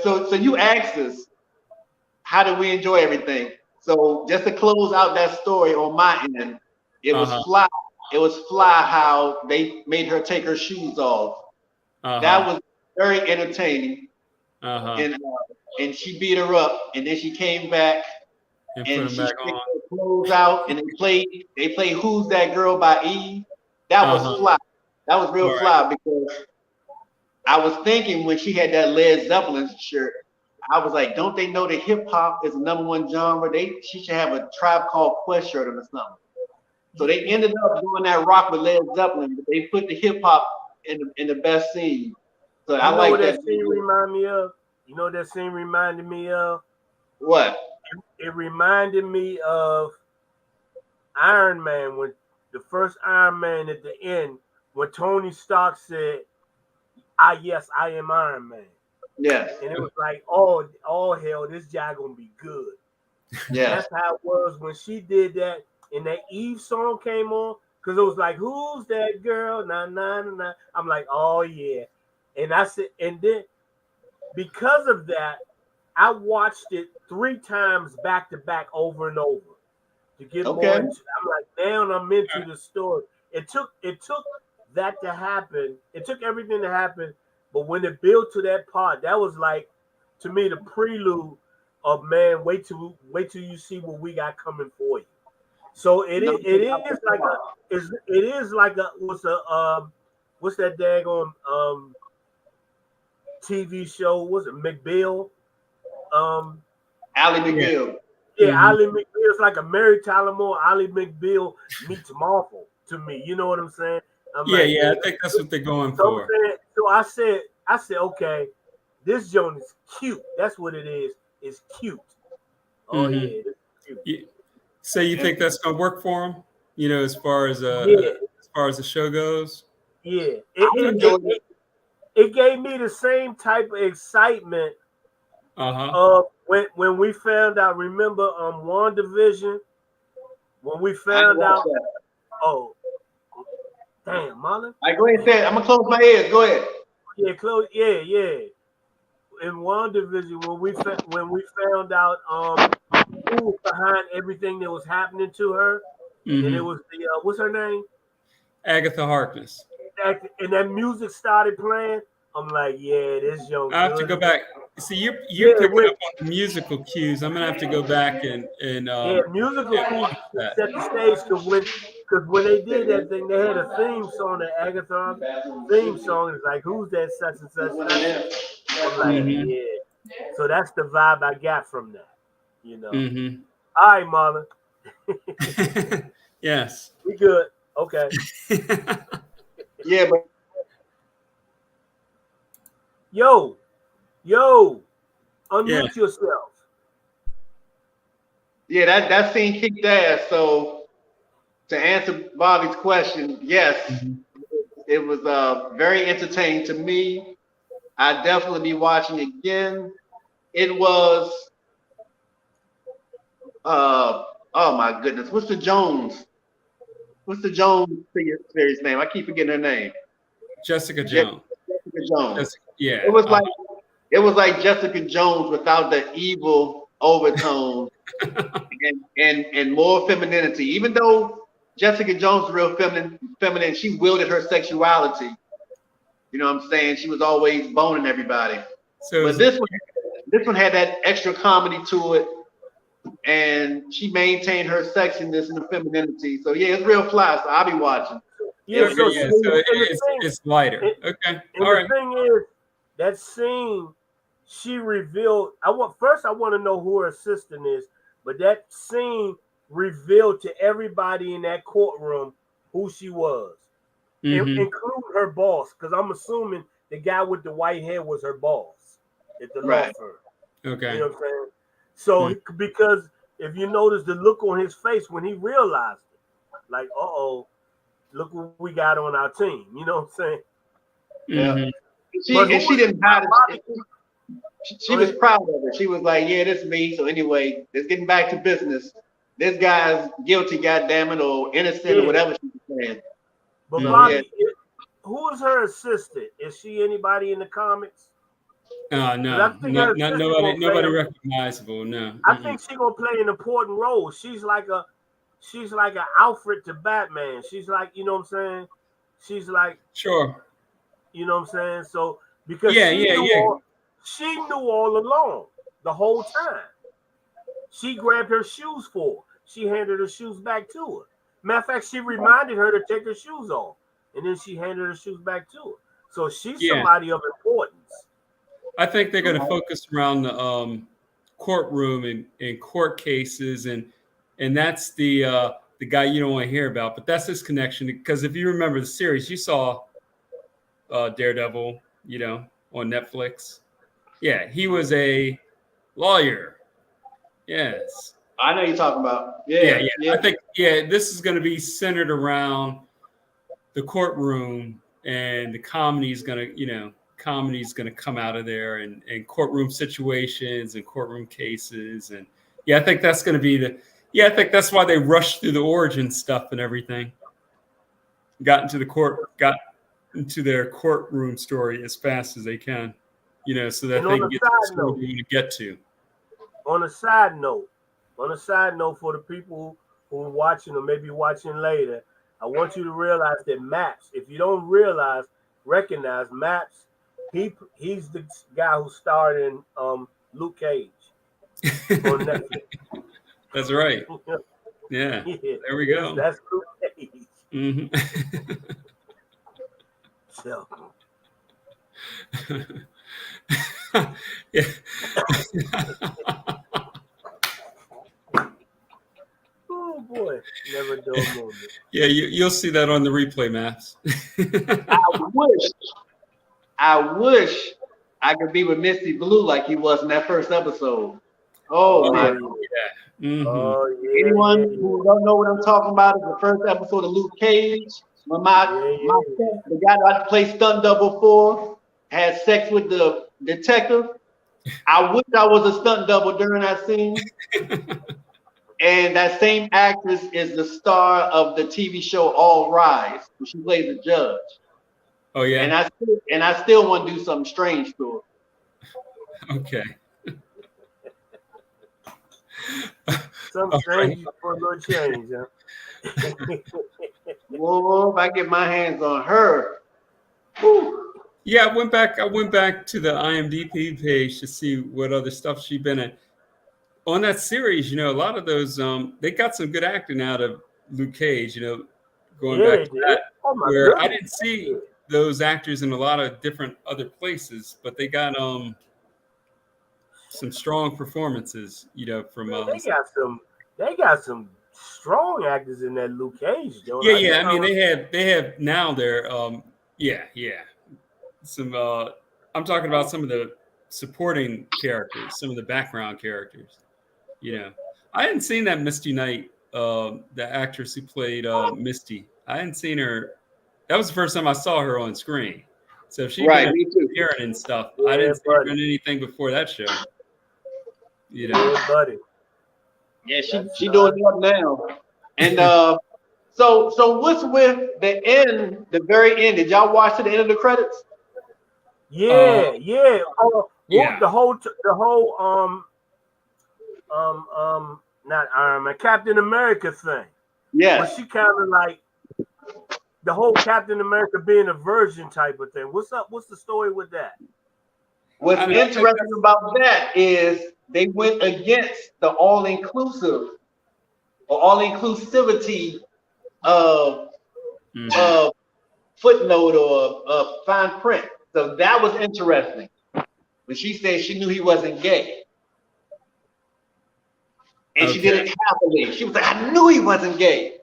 so you asked us, how do we enjoy everything? So just to close out that story on my end, it was fly it was fly how they made her take her shoes off. That was very entertaining. And she beat her up, and then she came back and she took her clothes out, and they played Who's That Girl by Eve. That was fly. That was real fly because I was thinking when she had that Led Zeppelin shirt, I was like, don't they know that hip hop is the #1 genre? She should have a Tribe Called Quest shirt or something. So they ended up doing that rock with Led Zeppelin, but they put the hip hop in the best scene. So I like what that. Scene remind me of? You know what that scene reminded me of? What? It reminded me of Iron Man, when the first Iron Man at the end, when Tony Stark said, yes, I am Iron Man. Yes. And it was like, oh hell, this guy gonna be good. Yeah. That's how it was when she did that and that Eve song came on, because it was like, who's that girl? Nah, nah, nah, nah. I'm like, oh yeah. And I said, and then because of that, I watched it 3 times back to back over and over to get more into. I'm like, now I'm into the story. It took that to happen. It took everything to happen, but when it built to that part, that was like, to me, the prelude of, man, wait till you see what we got coming for you. So it is like a what's that daggone TV show? Was it McBeal? Ally McBeal. Yeah, Ally McBeal. It's like a Mary Tyler Moore, Ally McBeal meets Marvel to me. You know what I'm saying? I think that's what they're going for. So I said, okay, this joint is cute. That's what it is. It's cute. Oh yeah, it's cute. So you think that's gonna work for him? You know, as far as the show goes. Yeah, it gave me the same type of excitement. When we found out. Remember, WandaVision. When we found out. Oh, damn, Marlon. I go ahead and say it. I'm gonna close my ears. Go ahead. Yeah, close. Yeah. In WandaVision, when we found out who was behind everything that was happening to her, and it was the what's her name? Agatha Harkness. And that music started playing. I'm like, yeah, this young. I have to go back. See, you're picking up on the musical cues. I'm gonna have to go back and musical cues set the stage, because when they did that thing, they had a theme song, the Agatha theme song. It's like, who's that such and such? I'm like, yeah. So that's the vibe I got from that. You know. All right, Marlon. Yes. We good. Okay. Yeah, but Yo, unmute yourself. Yeah, that scene kicked ass. So to answer Bobby's question, yes, it was very entertaining to me. I'd definitely be watching again. It was oh my goodness, what's the Jones series name? I keep forgetting her name. Jessica Jones. Jessica Jones. Yeah. It was like Jessica Jones without the evil overtones and more femininity. Even though Jessica Jones is real feminine, she wielded her sexuality. You know what I'm saying? She was always boning everybody. But this one had that extra comedy to it, and she maintained her sexiness and femininity. So yeah, it's real fly. So I'll be watching. Yeah, so it's lighter. Okay. All right. The thing is, that scene, she revealed. I want to know who her assistant is, but that scene revealed to everybody in that courtroom who she was, including her boss. Because I'm assuming the guy with the white hair was her boss at the law firm. Okay. You know what I'm saying? So because if you notice the look on his face when he realized it, like, look what we got on our team. You know what I'm saying? Yeah. She didn't hide it. She was proud of it. She was like, yeah, this is me. So anyway, let's get back to business. This guy's guilty, goddammit, or innocent, or whatever she was saying. But Bobby, who is her assistant? Is she anybody in the comics? No, nobody recognizable. No, I think she's gonna play an important role. She's like she's like an Alfred to Batman. She's like, you know what I'm saying? She's like, Sure. you know what I'm saying? So because Yeah, yeah, yeah. she knew all along the whole time. She grabbed her shoes for her. She handed her shoes back to her. Matter of fact, she reminded her to take her shoes off, and then she handed her shoes back to her. So she's Yeah. somebody of importance. I think they're going to focus around the courtroom and court cases, and that's the guy you don't want to hear about, but that's his connection. Because if you remember the series, you saw Daredevil, you know, on Netflix. Yeah, he was a lawyer. Yes. I know you're talking about. Yeah. Yeah. I think this is going to be centered around the courtroom, and the comedy is going to come out of there, and courtroom situations and courtroom cases, and I think that's going to be I think that's why they rushed through the origin stuff and everything. Got into their courtroom story as fast as they can, you know, so that they can get to the story they want to get to. On a side note, for the people who are watching or maybe watching later, I want you to realize that Maps, if you don't recognize Maps, he's the guy who starred in Luke Cage on Netflix. That's right. Yeah. There we go. That's Luke Cage. Mm-hmm. So. Yeah. Oh boy, never do a moment. Yeah, you'll see that on the replay, Maps. I wish I could be with Misty Blue like he was in that first episode. Oh my! Yeah. Mm-hmm. Oh, yeah. Anyone who don't know what I'm talking about is the first episode of Luke Cage. When the guy that I played stunt double for had sex with the detective. I wish I was a stunt double during that scene. And that same actress is the star of the TV show All Rise, where she plays the judge. Oh yeah. And I still want to do something strange to her. Okay. Something strange for a little change, huh? Whoa, if I get my hands on her. Whew. Yeah, I went back to the IMDb page to see what other stuff she'd been in. On that series, you know, a lot of those they got some good acting out of Luke Cage, you know, going back to that. Where goodness. I didn't see those actors in a lot of different other places, but they got some strong performances, you know, from they got some strong actors in that Luke Cage, though. Yeah. I mean, they have now their some I'm talking about some of the supporting characters, some of the background characters. You know, I hadn't seen that Misty Knight, the actress who played Misty. I hadn't seen her. That was the first time I saw her on screen. So if she'd been appearing and stuff, I didn't see her in anything before that show. You know, buddy. Yeah, she doing it up now. And so what's with the end, the very end? Did y'all watch to the end of the credits? Yeah. Yeah. The whole not Iron Man, Captain America thing. Yeah. But she kind of like the whole Captain America being a virgin type of thing. What's up? What's the story with that? What's interesting about that is they went against the all-inclusive or all-inclusivity of footnote or fine print. So that was interesting. When she said she knew he wasn't gay. And she did it happily. She was like, I knew he wasn't gay.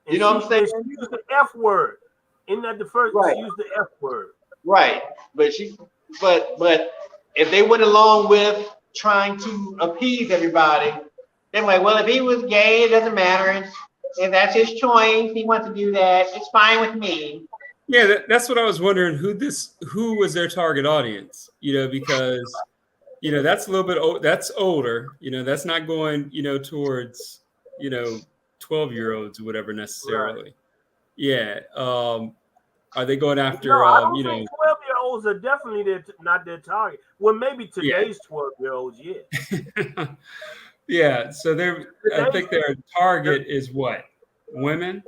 You know what I'm saying? She used the F word. Isn't that the first? Right. She used the F word. Right. But if they went along with trying to appease everybody, they're like, well, if he was gay, it doesn't matter. If that's his choice, he wants to do that. It's fine with me. Yeah, that's what I was wondering. Who was their target audience? You know, because you know that's a little bit that's older. You know, that's not going towards 12-year-olds or whatever necessarily. Right. Yeah. Are they going after? I don't think 12-year-olds are definitely not their target. Well, maybe today's 12-year-olds, yeah. Yeah, so they're. I Today, think their target is what? Women,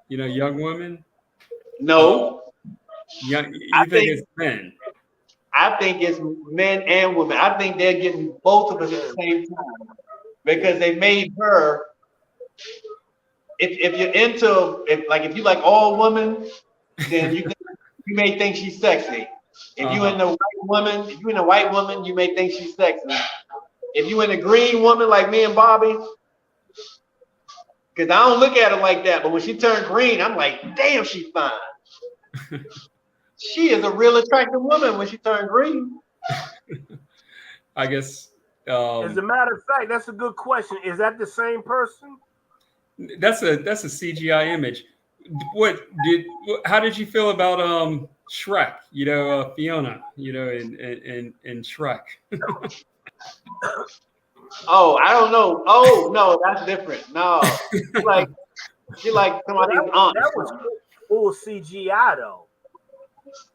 young women. No, Young. I You think think it's men? I think it's men and women. I think they're getting both of us at the same time because they made her. If you're into if you like all women, then you may think she's sexy. If you in a white woman, you may think she's sexy. If you in a green woman like me and Bobby, because I don't look at her like that, but when she turned green, I'm like, damn, she's fine. She is a real attractive woman when she turned green. I guess as a matter of fact, that's a good question. Is that the same person? that's a CGI image. How did you feel about Shrek? Fiona. In Shrek. Oh, I don't know. Oh no, that's different. No, like she like Well, somebody's aunt. that was full CGI though.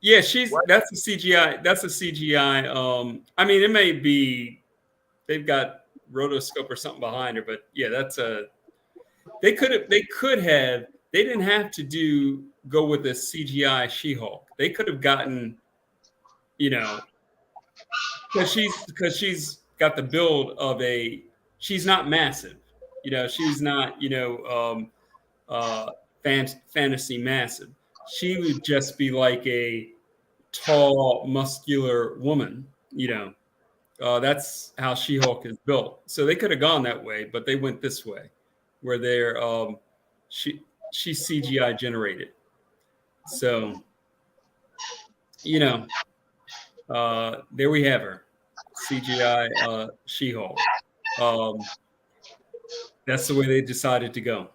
Yeah, What? that's a CGI. That's a CGI. I mean, it may be they've got rotoscope or something behind her, but yeah, they could have they didn't have to go with a CGI She-Hulk. They could have gotten, because she's got the build of she's not massive. She's not, fantasy massive. She would just be like a tall, muscular woman. That's how She-Hulk is built. So they could have gone that way, but they went this way, where they're she's CGI generated. So there we have her, CGI She-Hulk. That's the way they decided to go.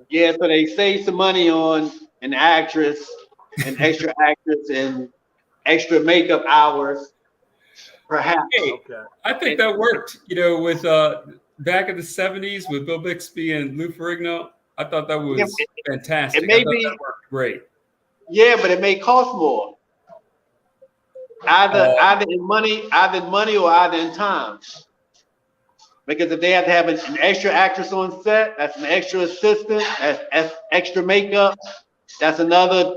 Yeah, so they saved some money on an actress, an extra actress, and extra makeup hours, perhaps. Hey, Okay. I think that worked. With back in the '70s with Bill Bixby and Lou Ferrigno, I thought that was fantastic. It may I thought be, that worked great. yeah, but it may cost more. Either in money, or either in time. Because if they have to have an extra actress on set, that's an extra assistant, that's extra makeup, that's another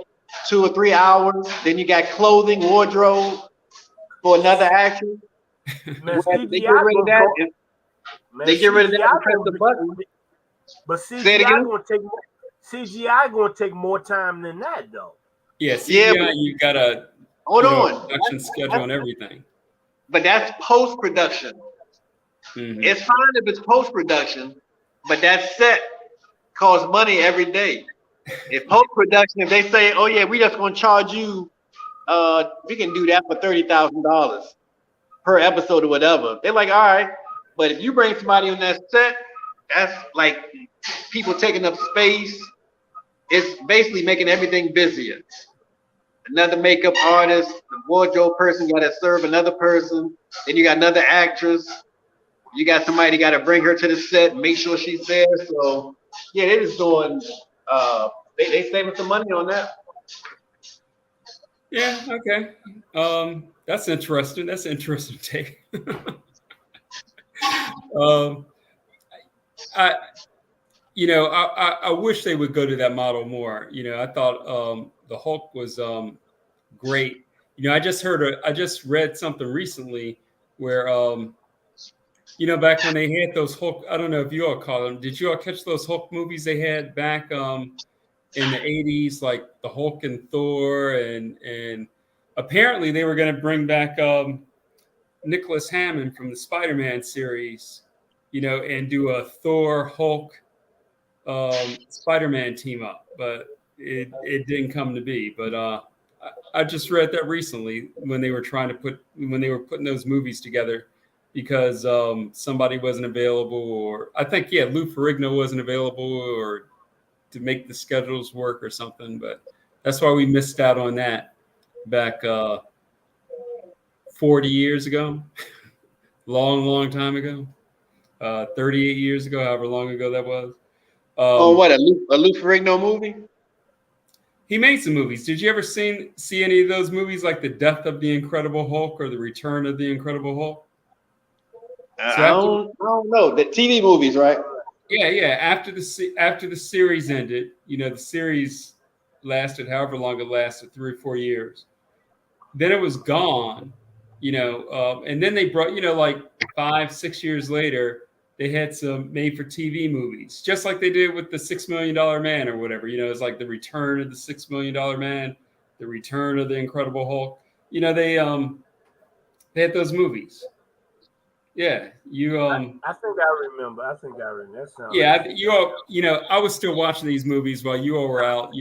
2 or 3 hours. Then you got clothing, wardrobe for another actress. Man, They get rid of that. They get rid of that and press the button. But Say it CGI again? gonna take more time than that though. Yeah, CGI, Yeah, you got a hold on. production schedule and everything. But that's post-production. Mm-hmm. It's fine if it's post-production, but that set costs money every day. If post-production, if they say, oh yeah, we just gonna charge you, we can do that for $30,000 per episode or whatever. They're like, all right, but if you bring somebody on that set, that's like people taking up space. It's basically making everything busier. Another makeup artist, the wardrobe person got to serve another person. Then you got another actress. You got somebody got to bring her to the set, make sure she's there. So yeah, they're just doing. They saving some money on that. Yeah. Okay. That's interesting. That's an interesting take. I wish they would go to that model more. I thought the Hulk was great. I just read something recently where back when they had those Hulk, I don't know if you all caught them. Did you all catch those Hulk movies they had back in the 80s, like the Hulk and Thor, and apparently they were going to bring back Nicholas Hammond from the Spider-Man series, and do a Thor Hulk Spider-Man team up, but it didn't come to be. But I just read that recently when they were putting those movies together, because somebody wasn't available, or I think Lou Ferrigno wasn't available, or to make the schedules work or something. But that's why we missed out on that back 40 years ago, long time ago, 38 years ago, however long ago that was. What, a Lou Ferrigno movie? He made some movies. Did you ever see any of those movies, like The Death of the Incredible Hulk or The Return of the Incredible Hulk? So I don't know. The TV movies, right? yeah. After the series ended, the series lasted however long it lasted, 3 or 4 years. Then it was gone, and then they brought, like 5, 6 years later, they had some made for TV movies, just like they did with the $6 Million Man or whatever. It's like the Return of the $6 Million Man, the Return of the Incredible Hulk. They had those movies. Yeah, I think I remember. That sounds. Yeah, you all. I was still watching these movies while you all were out.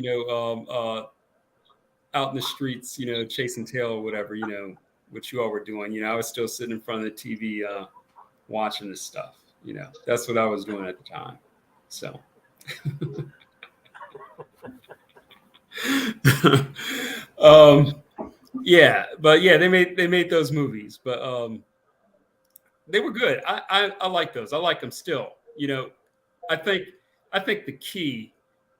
Out in the streets. Chasing tail or whatever. What you all were doing. I was still sitting in front of the TV, watching this stuff. That's what I was doing at the time. So. Yeah, but yeah, they made those movies, but they were good. I like those. I like them still. I think the key,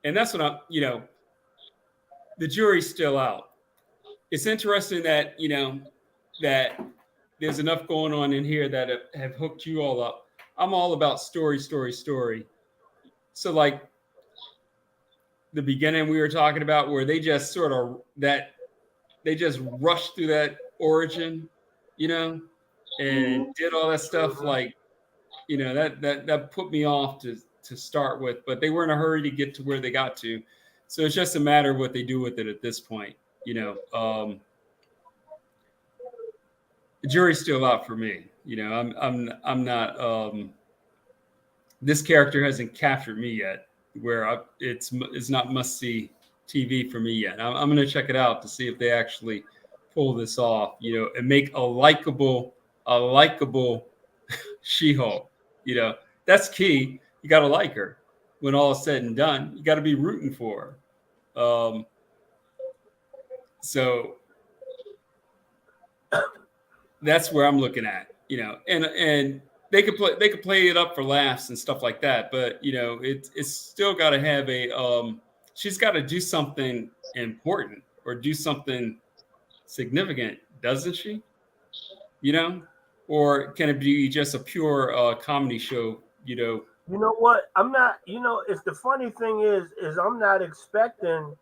and that's what the jury's still out. It's interesting that that there's enough going on in here that have hooked you all up. I'm all about story. So like the beginning we were talking about, where they just sort of they just rushed through that origin, and did all that stuff. Like, that put me off to start with, but they were in a hurry to get to where they got to. So it's just a matter of what they do with it at this point. The jury's still out for me. I'm not. This character hasn't captured me yet, where it's not must see TV for me yet. I'm going to check it out to see if they actually pull this off, and make a likable She-Hulk. That's key. You got to like her when all is said and done. You got to be rooting for her. So that's where I'm looking at, and they could play it up for laughs and stuff like that, but it's still got to have a she's got to do something important or do something significant, doesn't she? Or can it be just a pure comedy show? You know what? I'm not. It's the funny thing is I'm not expecting.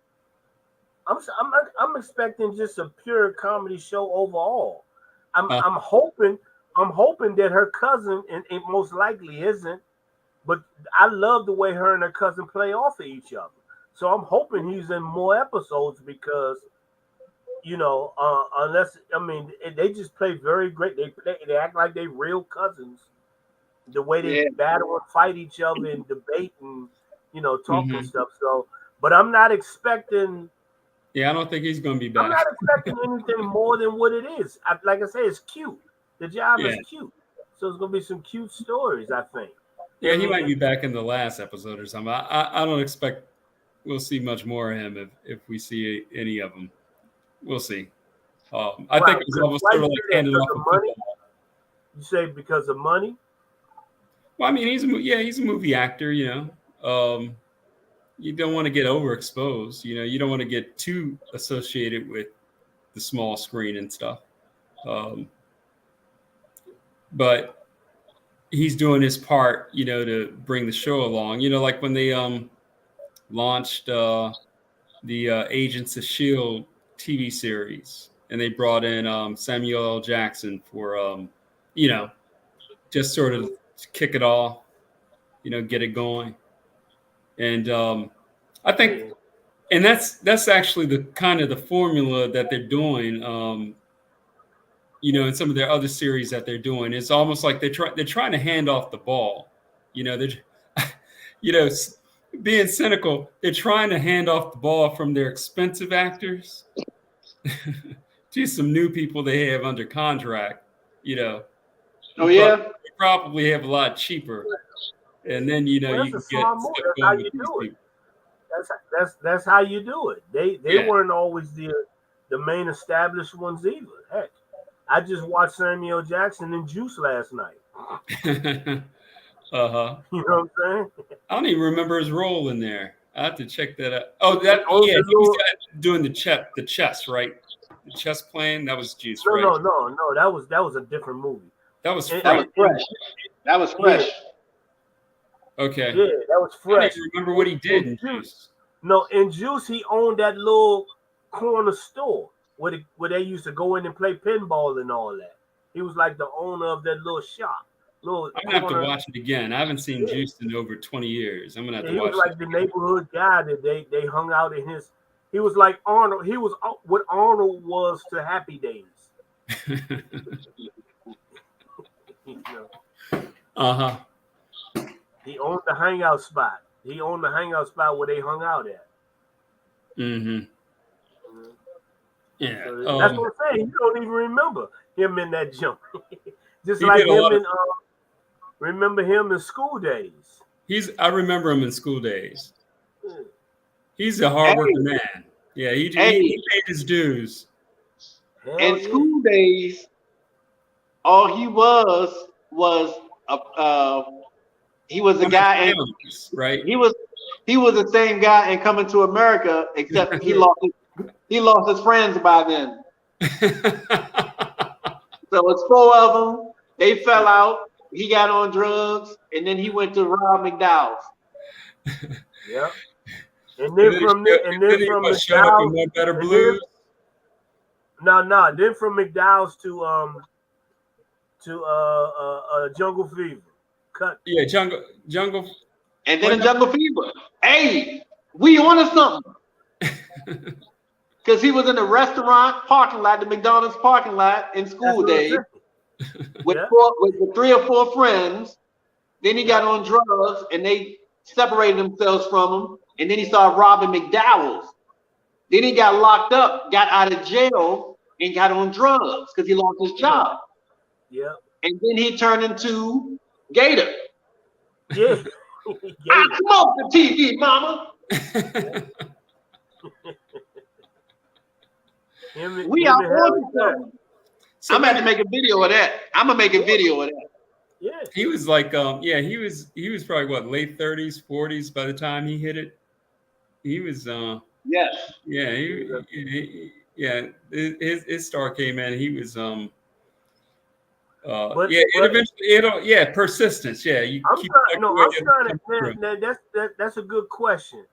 I'm expecting just a pure comedy show overall. I'm hoping that her cousin, and it most likely isn't, but I love the way her and her cousin play off of each other. So I'm hoping he's in more episodes because, unless they just play very great. They act like they real cousins. The way they battle and fight each other and debate and talk and stuff. So, but I'm not expecting. Yeah, I don't think he's going to be back. I'm not expecting anything more than what it is. Like I say, it's cute. The job is cute, so it's going to be some cute stories, I think. Yeah, he might be back in the last episode or something. I don't expect we'll see much more of him if we see any of them. We'll see. I think it's almost sort of like handing off the money. You say because of money? Well, I mean, he's a movie actor. You don't want to get overexposed. You don't want to get too associated with the small screen and stuff. But he's doing his part, to bring the show along. Like when they launched the Agents of S.H.I.E.L.D. TV series, and they brought in Samuel L. Jackson for, just sort of kick it off, get it going. And I think, and that's actually the kind of the formula that they're doing. In some of their other series that they're doing, it's almost like they're trying to hand off the ball. They're, being cynical, they're trying to hand off the ball from their expensive actors to some new people they have under contract. Oh yeah, they probably have a lot cheaper, and then you can get stuff going with these people. That's how you do it. They weren't always the main established ones either. Heck, I just watched Samuel Jackson in Juice last night. Uh-huh. You know what I'm saying? I don't even remember his role in there. I have to check that out. Oh, he was doing the chess, right? The chess playing. That was Juice, right? No. That was a different movie. That was And- That fresh. was fresh. That was fresh. Okay. Yeah, that was I don't fresh. even remember what he did in Juice. No, in Juice, he owned that little corner store where they used to go in and play pinball and all that. He was like the owner of that little shop. Little I'm gonna have to corner. watch it again. I haven't seen Yeah. Juice in over 20 yeyears. I'm gonna have And to he watch was like the neighborhood guy that they hung out in his. He was like Arnold. He was what Arnold was to Happy Days. it. You know, Uh-huh. he owned the hangout spot. He owned the hangout spot where they hung out at. Mm-hmm. Yeah. So that's what I'm saying. You don't even remember him in that jump. Just He like did a lot him of- in remember him in School Days. I remember him in School Days. Yeah. He's a hardworking man. Yeah, he paid his dues. Hell In yeah. School Days, all he was he was a guy, and right? he was the same guy in Coming to America, except he lost his friends by then. So it's 4 of them. They fell out. He got on drugs, and then he went to Rob McDowell's. Yep. And then from McDowell's, Shut Up and More Better Blues. Then from McDowell's to Jungle Fever. Cut. Yeah, Jungle. And then in Jungle Fever. Hey, we on to something. Because he was in the restaurant parking lot, the McDonald's parking lot in School Days with 3 or 4 friends. Then he got on drugs and they separated themselves from him. And then he started robbing McDowell's. Then he got locked up, got out of jail, and got on drugs because he lost his job. Yeah. And then he turned into Gator. Yeah. I smoke the TV, mama. We are on something. I'm about to make a video of that. I'm gonna make a video of that. Yeah. He was like, he was probably what, late 30s, 40s by the time he hit it. He was, yes. Yeah, his star came in. He was, persistence. Yeah, that's a good question.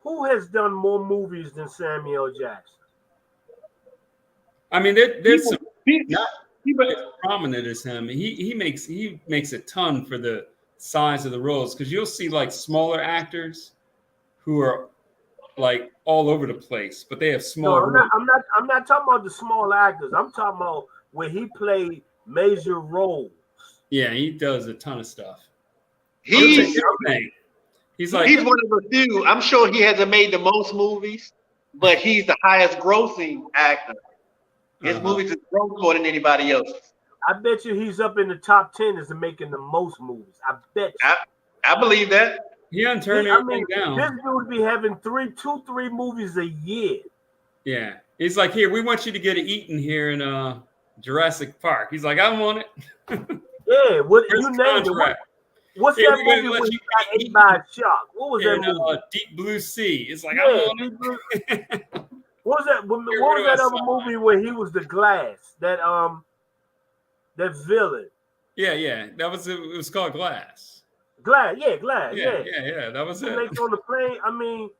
Who has done more movies than Samuel Jackson? I mean, there's some not as prominent as him. He makes a ton for the size of the roles, because you'll see like smaller actors who are like all over the place, but they have small. No, I'm not talking about the small actors. I'm talking about where he played major roles. Yeah, he does a ton of stuff. He's one of the few. I'm sure he hasn't made the most movies, but he's the highest grossing actor. His movies is gross more than anybody else. I bet you he's up in the top 10 as making the most movies. I bet you. I believe that. He doesn't turn everything down. This dude be having 3 movies a year. Yeah. He's like, here, we want you to get it eaten here in Jurassic Park. He's like, I want it. Yeah, you named it. What's that movie where he got ate by a shark? What was that movie? Deep Blue Sea. It's like, I want it. What was that? What was that other movie where he was the glass? That villain. Yeah. It was called Glass. Glass. Yeah. That was it. Like on the plane. I mean,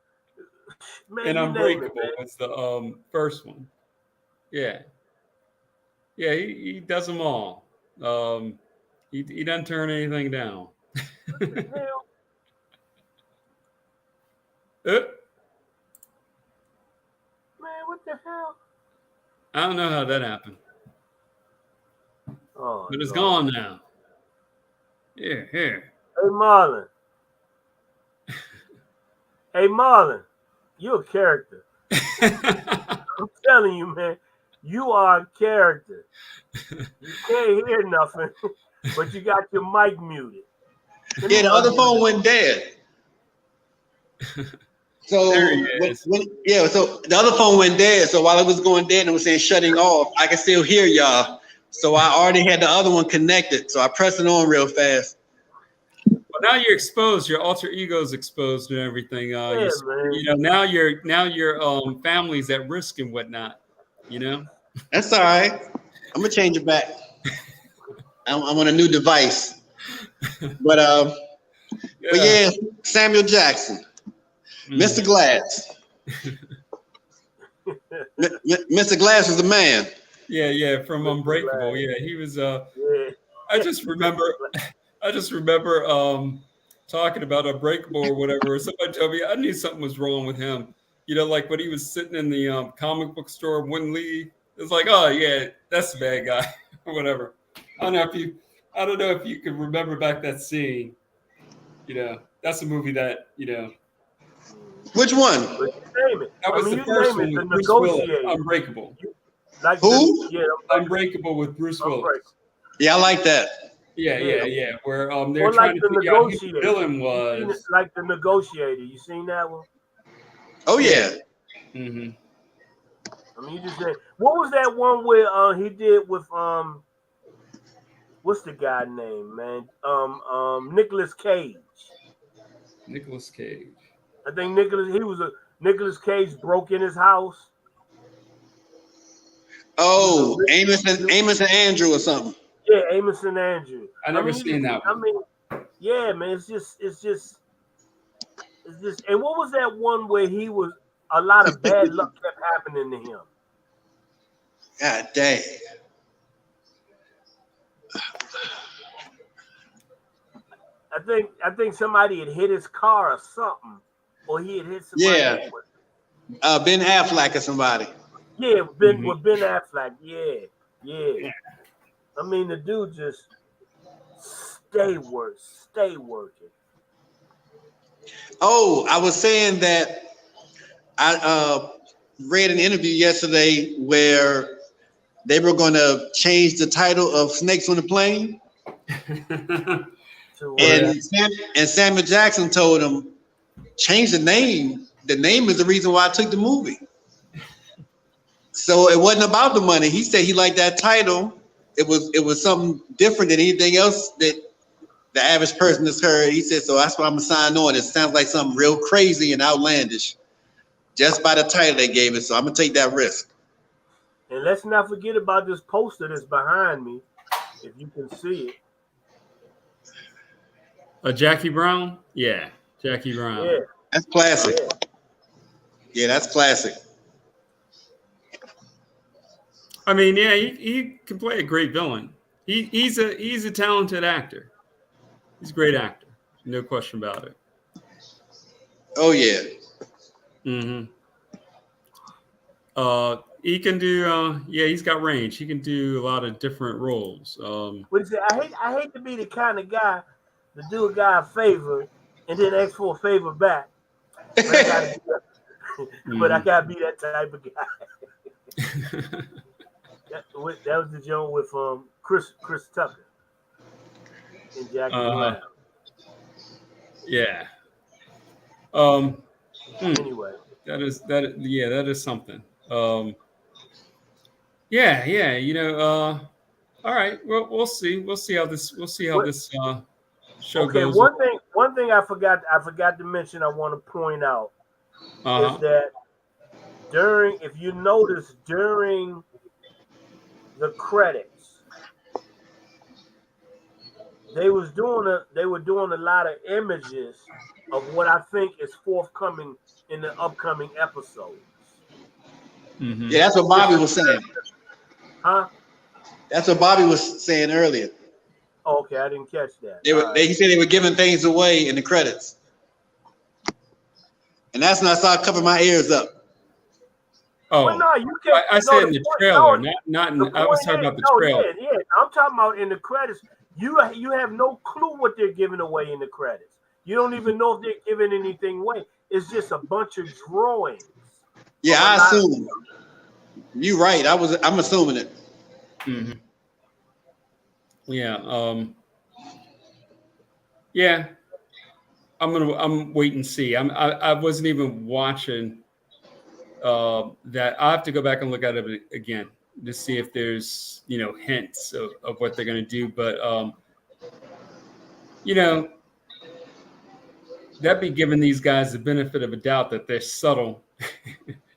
man, and Unbreakable was the first one. Yeah. Yeah, he does them all. He doesn't turn anything down. Man, what the hell? I don't know how that happened. Oh, but it's gone now. Here. Hey, Marlon. You're a character. I'm telling you, man. You are a character. You can't hear nothing, but you got your mic muted. Yeah, the other phone went dead. So so the other phone went dead. So while it was going dead and it was saying shutting off, I can still hear y'all. So I already had the other one connected. So I pressed it on real fast. Well, now you're exposed. Your alter ego is exposed and everything. Now your family's at risk and whatnot. You know. That's all right. I'm gonna change it back. I'm on a new device. But yeah, Samuel Jackson, Mr. Glass. Mr. Glass was the man. Yeah, from Mr. Unbreakable. Glass. Yeah, he was. Yeah. I just remember talking about Unbreakable or whatever. Somebody told me I knew something was wrong with him. You know, like when he was sitting in the comic book store, wouldn't leave. It's like, oh yeah, that's the bad guy or whatever. I don't know if you can remember back that scene. You know, that's a movie that Which one? But you name it. that was the you first name one it. The with Bruce Willis. Negotiator. Unbreakable. Like Who? Unbreakable with Bruce Willis. Unbreakable. Yeah, I like that. Yeah. Where they're Or trying like to the figure out who the Negotiator. villain You seen it, was. like the Negotiator. You seen that one? Oh yeah. Mm-hmm. I mean, you just said, what was that one where he did with what's the guy name, man? Nicolas Cage. Nicolas Cage. I think Nicolas Cage broke in his house. Oh, Amos and Andrew or something. Yeah, Amos and Andrew. I never seen that one. I mean, yeah, man, it's just. And what was that one where he was a lot of bad luck kept happening to him? God dang. I think somebody had hit his car or something, or he had hit somebody. Yeah. Ben Affleck or somebody. Yeah, with Ben Affleck. Yeah. I mean, the dude just stay working. Oh, I was saying that I read an interview yesterday where they were going to change the title of Snakes on the Plane. And Samuel Jackson told him, change the name. The name is the reason why I took the movie. So it wasn't about the money. He said he liked that title. It was something different than anything else that the average person has heard. He said, so that's why I'm gonna sign on. It sounds like something real crazy and outlandish just by the title they gave it. So I'm gonna take that risk. And let's not forget about this poster that's behind me, if you can see it. Jackie Brown? Yeah, Jackie Brown. Yeah. That's classic. Yeah, that's classic. I mean, yeah, he can play a great villain. He's a talented actor. He's a great actor, no question about it. Oh yeah. Mm-hmm. He can do. He's got range. He can do a lot of different roles. What is it? I hate to be the kind of guy to do a guy a favor and then ask for a favor back. But I gotta be that type of guy. That was the joke with Chris Tucker and Jackie Brown. Yeah. Anyway, that is something. Yeah. All right. Well, we'll see. We'll see how this show goes. One thing I forgot to mention. I want to point out is that if you notice during the credits, they were doing a lot of images of what I think is forthcoming in the upcoming episodes. Mm-hmm. Yeah, that's what Bobby was saying. Huh? That's what Bobby was saying earlier. Oh, okay, I didn't catch that. He said they were giving things away in the credits. And that's when I started covering my ears up. Oh, well, no, you can't. I said in the trailer, not in, I was talking about the trailer. Yeah, I'm talking about in the credits. You have no clue what they're giving away in the credits. You don't even know if they're giving anything away. It's just a bunch of drawings. Yeah, I assume. You're right. I'm assuming it. Mm-hmm. Yeah. Yeah. I'm wait and see. I wasn't even watching that. I have to go back and look at it again to see if there's hints of what they're going to do. But that'd be giving these guys the benefit of a doubt that they're subtle.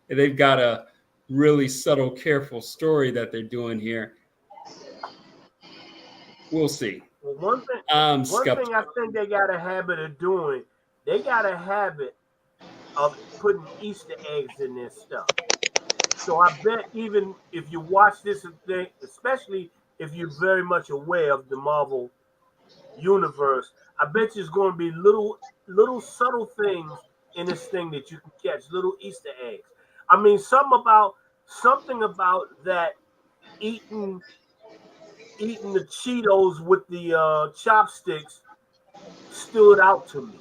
They've got a really subtle, careful story that they're doing here. We'll see. Well, I'm one thing I skeptical. think they got a habit of doing, they got a habit of putting Easter eggs in their stuff. So I bet even if you watch this thing, especially if you're very much aware of the Marvel universe, I bet you it's going to be little subtle things in this thing that you can catch, little Easter eggs. I mean, something about that eating eating the Cheetos with the chopsticks stood out to me.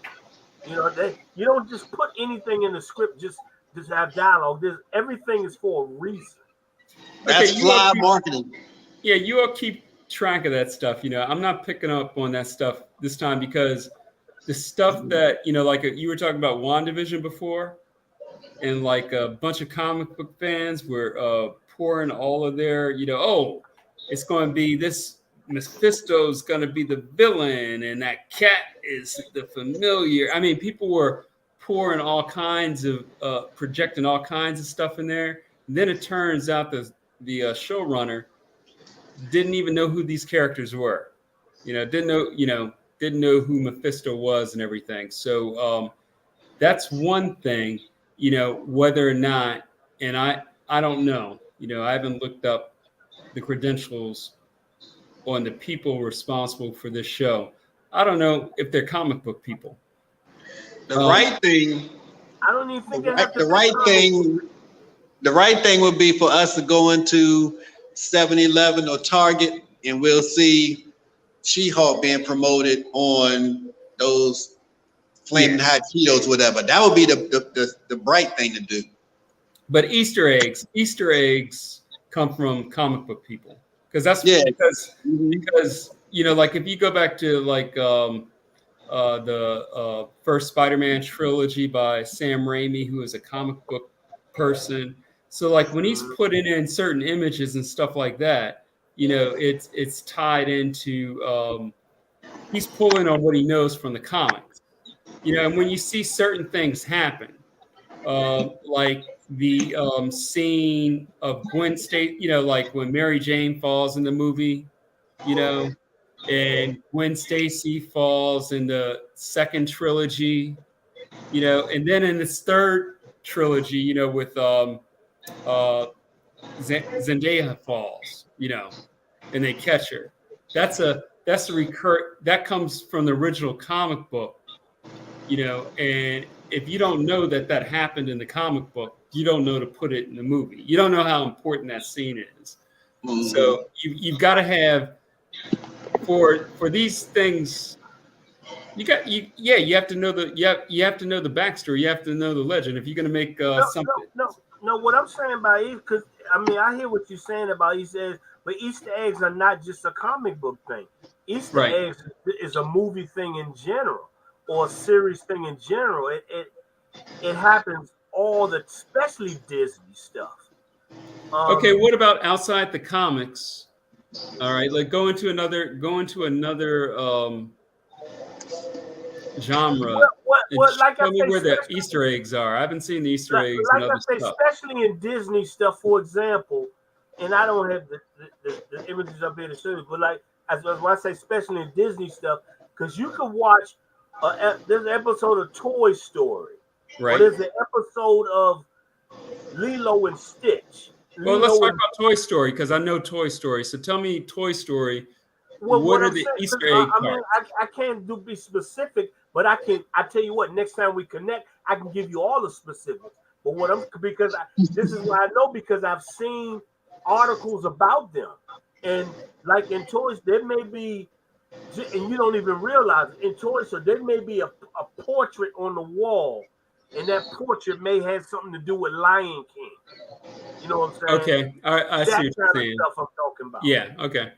You know, you don't just put anything in the script just have dialogue. Everything is for a reason. Okay, That's fly marketing. you all keep track of that stuff. I'm not picking up on that stuff this time because the stuff that like you were talking about WandaVision before, and like a bunch of comic book fans were pouring all of their, oh, it's going to be this Mephisto's going to be the villain, and that cat is the familiar. I mean, people were pouring all kinds of projecting all kinds of stuff in there. And then it turns out the showrunner didn't even know who these characters were. Didn't know who Mephisto was and everything. So that's one thing. Whether or not, and I don't know. I haven't looked up the credentials on the people responsible for this show. I don't know if they're comic book people. The right thing, I don't even think they have to the be right comic thing, the right thing would be for us to go into 7-Eleven or Target, and we'll see She-Hulk being promoted on those flaming hot Cheetos, whatever. That would be the bright thing to do. But Easter eggs come from comic book people because that's because like if you go back to like the first Spider-Man trilogy by Sam Raimi, who is a comic book person. So like when he's putting in certain images and stuff like that, it's tied into he's pulling on what he knows from the comics. And when you see certain things happen, like the scene of Gwen Stacy, like when Mary Jane falls in the movie, and Gwen Stacy falls in the second trilogy, and then in this third trilogy, with Zendaya falls, and they catch her. That's a that comes from the original comic book, and if you don't know that happened in the comic book, you don't know to put it in the movie. You don't know how important that scene is. Mm-hmm. So you've got to have for these things. You have to know you have to know the backstory. You have to know the legend if you're going to make something. No. What I'm saying about Eve, because I mean I hear what you're saying about Easter eggs, but Easter eggs are not just a comic book thing. Easter eggs is a movie thing in general, or a series thing in general. It happens especially Disney stuff. Okay, what about outside the comics? All right, like go into another genre. Well, like tell me where the Easter eggs are. I haven't seen the Easter eggs. Like I say, stuff. Especially in Disney stuff, for example, and I don't have the images up here to show you, but like when I say especially in Disney stuff, because you can watch there's an episode of Toy Story, right? Or there's an episode of Lilo and Stitch. Well, let's talk about Toy Story because I know Toy Story. So tell me Toy Story. Well, what are the Easter egg parts? I mean, I can't be specific, but I tell you what, next time we connect, I can give you all the specifics. But this is why I know, because I've seen articles about them. And like in toys, there may be, and you don't even realize it, in Toy Story, there may be a portrait on the wall, and that portrait may have something to do with Lion King. You know what I'm saying? Okay, I see what you're saying. Stuff I'm talking about. Yeah. Okay.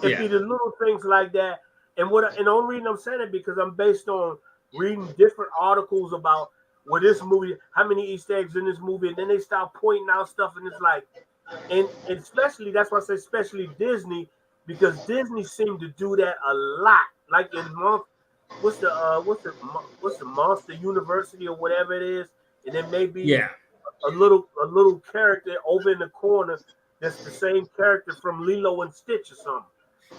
It'd be the little things like that. And the only reason I'm saying it because I'm based on reading different articles about this movie, how many Easter eggs in this movie, and then they start pointing out stuff, and it's like, and especially that's why I say especially Disney, because Disney seemed to do that a lot. Like in what's the Monster University or whatever it is, and then maybe a little character over in the corner that's the same character from Lilo and Stitch or something.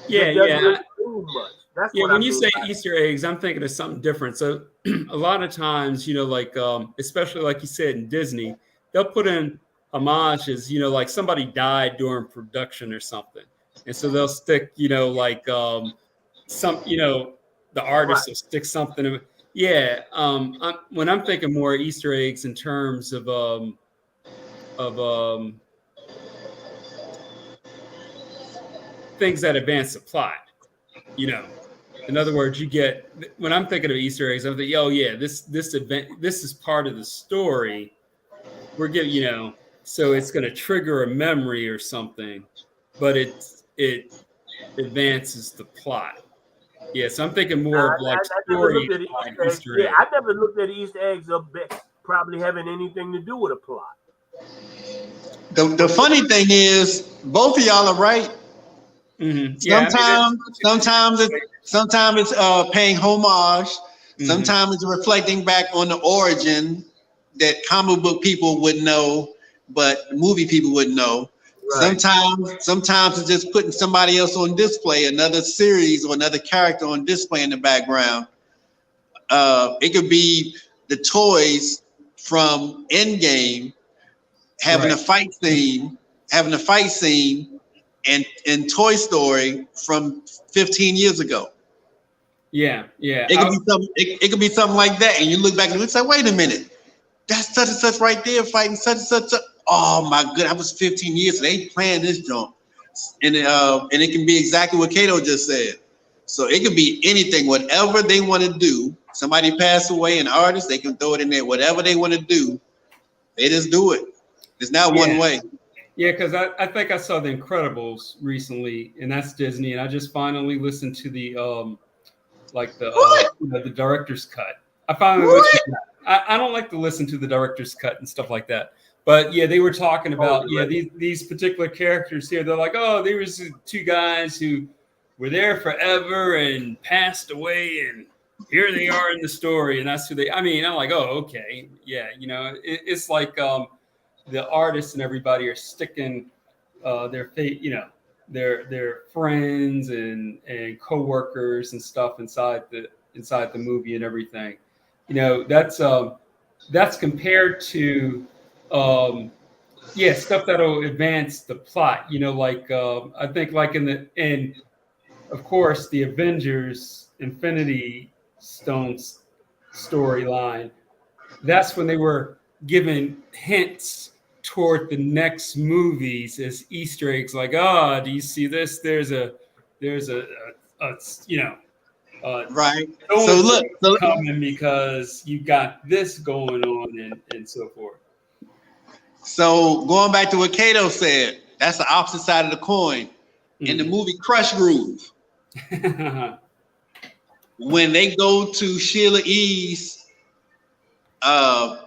Yeah, doesn't yeah. really do much. That's Yeah, what I when you mean say by Easter eggs, I'm thinking of something different. So a lot of times, like especially like you said in Disney, they'll put in homages, like somebody died during production or something. And so they'll stick, like some, the right. artist will stick something. Yeah. When I'm thinking more Easter eggs in terms of things that advance the plot, you know. In other words, you get when I'm thinking of Easter eggs, I'm thinking, oh yeah, this event, this is part of the story. We're giving, so it's going to trigger a memory or something, but it advances the plot. Yeah, so I'm thinking more of like I never story looked at the implied Easter eggs. Easter Yeah, egg. I never looked at the Easter eggs of probably having anything to do with a plot. The funny thing is, both of y'all are right. Mm-hmm. Yeah, I mean, Sometimes, sometimes it's paying homage. mm-hmm. Sometimes it's reflecting back on the origin that comic book people would know, but movie people wouldn't know. Right. Sometimes it's just putting somebody else on display, another series or another character on display in the background. It could be the toys from Endgame having Right. a fight scene, in Toy Story from 15 years ago. Yeah, yeah. It could be something. It could be something like that, and you look back and you say, "Wait a minute, that's such and such right there fighting such and such." Oh my good, that was 15 years. They playing this jump, and it can be exactly what Kato just said. So it could be anything, whatever they want to do. Somebody passed away, an artist, they can throw it in there. Whatever they want to do, they just do it. It's not one Yeah. way. Yeah, because I think I saw The Incredibles recently, and that's Disney, and I just finally listened to the like What? the director's cut. I finally listened What? to that. I don't like to listen to the director's cut and stuff like that. But yeah, they were talking Oh, about these particular characters here. They're like, oh, there was two guys who were there forever and passed away, and here they are in the story, and that's who they. I mean, I'm like, oh, okay, yeah, it's like the artists and everybody are sticking their fate, their friends and coworkers and stuff inside the movie and everything. That's compared to stuff that'll advance the plot. Like I think like in of course the Avengers Infinity Stones storyline. That's when they were given hints toward the next movies as Easter eggs, like, do you see this? There's a Right. So so look, so coming because you got this going on and so forth. So going back to what Kato said, that's the opposite side of the coin. In the movie Crush Groove, when they go to Sheila E.'s,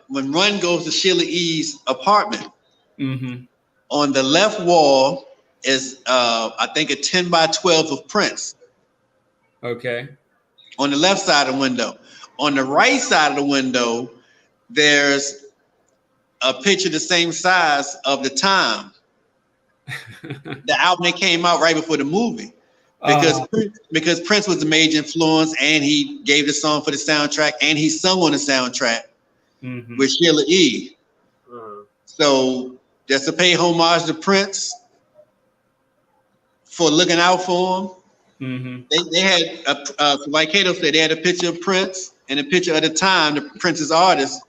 when Run goes to Sheila E.'s apartment, on the left wall is I think a 10 by 12 of Prince. Okay. On the left side of the window. On the right side of the window, there's a picture the same size of The Time. The album that came out right before the movie, because Prince was a major influence, and he gave the song for the soundtrack, and he sung on the soundtrack with Sheila E. So just to pay homage to Prince for looking out for him, they had like Kato said, they had a picture of Prince and a picture of The Time, the Prince's artist,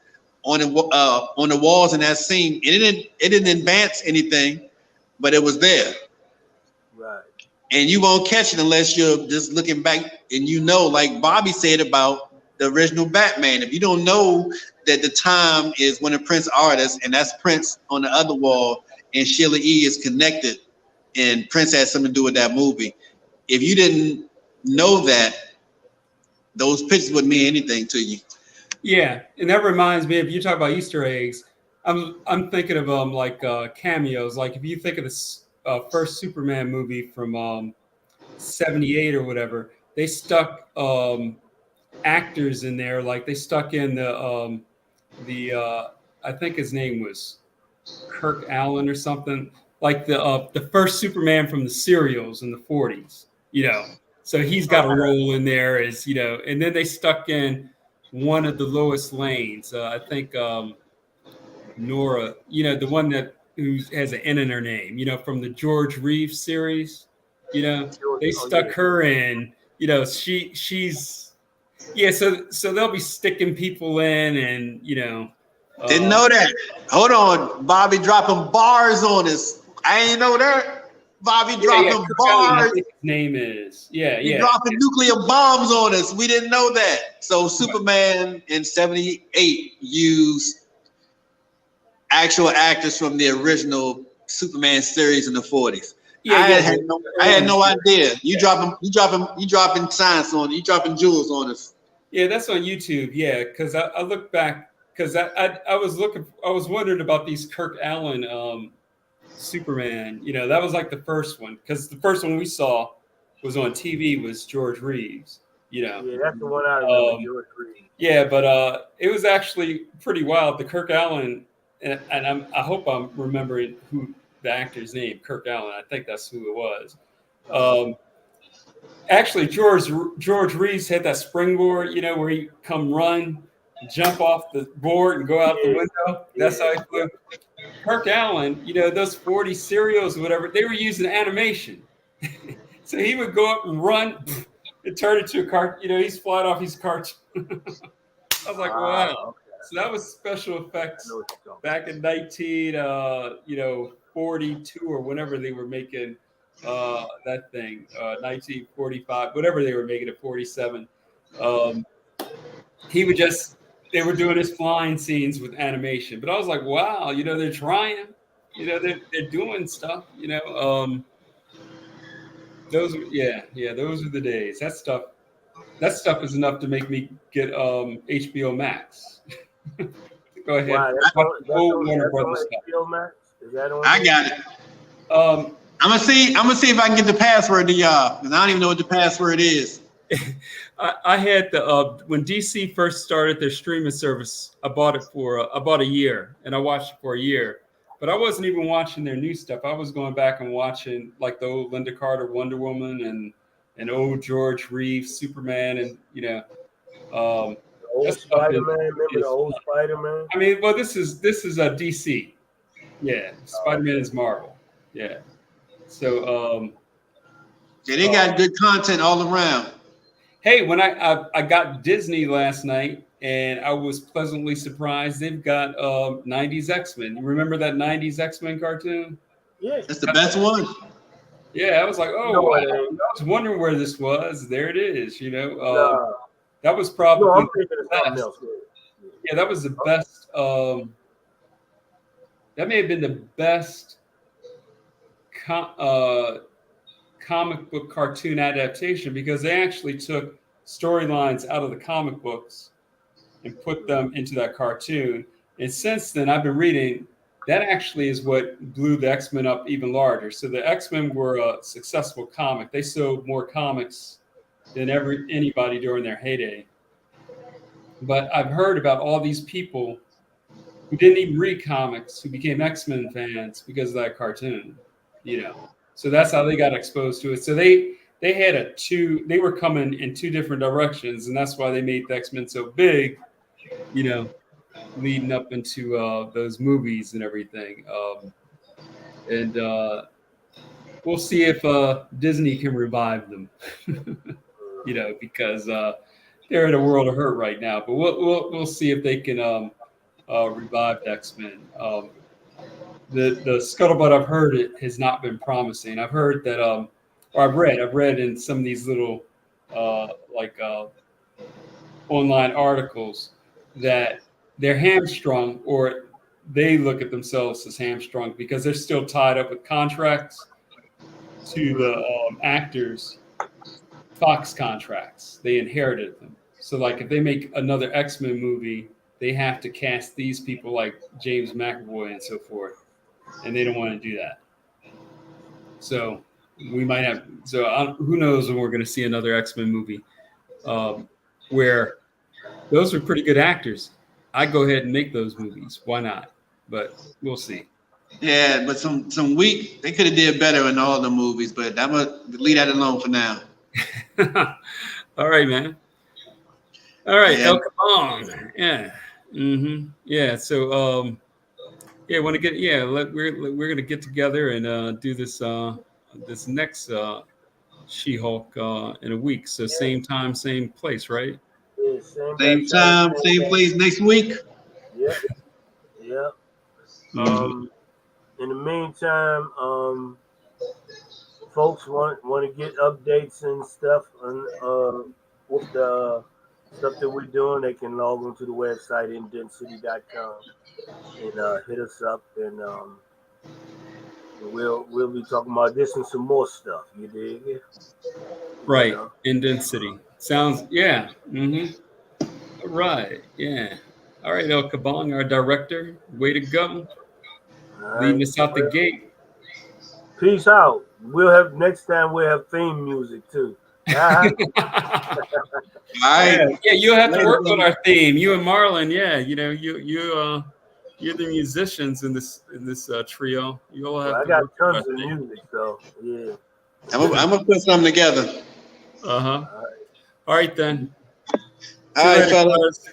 on the walls in that scene, and it didn't advance anything, but it was there. Right. And you won't catch it unless you're just looking back and like Bobby said about the original Batman. If you don't know that The Time is one of Prince's artists, and that's Prince on the other wall, and Sheila E. is connected, and Prince had something to do with that movie. If you didn't know that, those pictures wouldn't mean anything to you. Yeah, and that reminds me, if you talk about Easter eggs, I'm thinking of like cameos. Like if you think of this first Superman movie from '78 or whatever, they stuck actors in there. Like they stuck in the I think his name was Kirk Allen or something. Like the first Superman from the serials in the '40s. you know. So he's got a role in there as, you know, and then they stuck in one of the Lois Lanes. I think Nora, you know, the one that who has an N in her name, you know, from the George Reeves series, you know, they stuck her in, you know, she's yeah, so they'll be sticking people in, and you know, Didn't know that. Hold on, Bobby dropping bars on us. I ain't know that. Bobby dropping bars. I think his name is He dropping nuclear bombs on us. We didn't know that. So Superman in '78 used actual actors from the original Superman series in the '40s. I had no idea. You dropping science on, you dropping jewels on us. Yeah, that's on YouTube. Yeah, because I look back because I was wondering about these Kirk Allen Superman. You know, that was like the first one, because the first one we saw was on TV was George Reeves. You know, yeah, that's the one I remember. George Reeves. Yeah, but it was actually pretty wild. The Kirk Allen, and I hope I'm remembering who the actor's name, Kirk Allen. I think that's who it was. Actually, George Reeves had that springboard, you know, where he come run, jump off the board, and go out the window. That's how he flew. Kirk Allen, you know, those 40 serials or whatever, they were using animation. So he would go up and run and turn into a cart. You know, he's flying off his cart. I was like, wow. Okay. So that was special effects back in 1942 or whenever they were making that thing, 1945, whatever they were making it, 47. They were doing his flying scenes with animation, but I was like, wow, you know, they're trying, you know, they're doing stuff, you know. Those are the days. That stuff is enough to make me get HBO Max. Go ahead. Wow, that's on HBO Max. Is that on? I got it. I'm gonna see if I can get the password to y'all, because I don't even know what the password is. I had the when DC first started their streaming service. I bought it for about a year, and I watched it for a year. But I wasn't even watching their new stuff. I was going back and watching like the old Linda Carter Wonder Woman and old George Reeves Superman, and you know, old Spider-Man. Remember the old Spider-Man? I mean, well, this is a DC. Yeah, Spider-Man is Marvel. Yeah. So yeah, they got good content all around. Hey, when I got Disney last night, and I was pleasantly surprised. They've got 90s X-Men. You remember that 90s X-Men cartoon? Yeah, that's the best one. Yeah, I was like, oh, wow. I was wondering where this was. There it is. You know, that was probably I'm thinking of something else. Yeah, that was the best. That may have been the best comic book cartoon adaptation, because they actually took storylines out of the comic books and put them into that cartoon. And since then, I've been reading that actually is what blew the X-Men up even larger. So the X-Men were a successful comic. They sold more comics than anybody during their heyday. But I've heard about all these people who didn't even read comics who became X-Men fans because of that cartoon, you know. So that's how they got exposed to it. So they had they were coming in two different directions, and that's why they made the X-Men so big, you know, leading up into those movies and everything. And we'll see if Disney can revive them, you know, because they're in a world of hurt right now. But we'll see if they can revive X-Men. The scuttlebutt I've heard it has not been promising. I've heard that, or I've read in some of these little online articles that they're hamstrung, or they look at themselves as hamstrung because they're still tied up with contracts to the actors, Fox contracts. They inherited them. So like if they make another X-Men movie, they have to cast these people like James McAvoy and so forth. And they don't want to do that. So we might have, who knows when we're going to see another X-Men movie where those are pretty good actors. I go ahead and make those movies. Why not? But we'll see. Yeah, but some weak. They could have did better in all the movies, but I'm gonna leave that alone for now. All right, man. All right, Yeah. El Capone. Yeah. Yeah. So want to get we're gonna get together and do this next She-Hulk in a week. So Yeah, same time, same place, right? yeah, same bad Same time, time, same same bad. place next week. Yep, yep. Mhm. In the meantime, folks want to get updates and stuff on with the stuff that we're doing, they can log onto the website indentcity.com and hit us up, and we'll be talking about this and some more stuff. You dig? You Right. know. In density. Sounds yeah. All right. Yeah. All right, El Kabong, our director. Way to go. All Leading right. us out the Well, gate. peace out. We'll have next time. We'll have theme music too. Yeah, All right. yeah, you'll have to Later, work on brother. our theme. You and Marlon, yeah, you're the musicians in this trio. You'll Well, have I to got work on our tons of theme. music, so yeah. I'm gonna put something together. Uh-huh. All right. All right then. All See you right, later, fella. guys.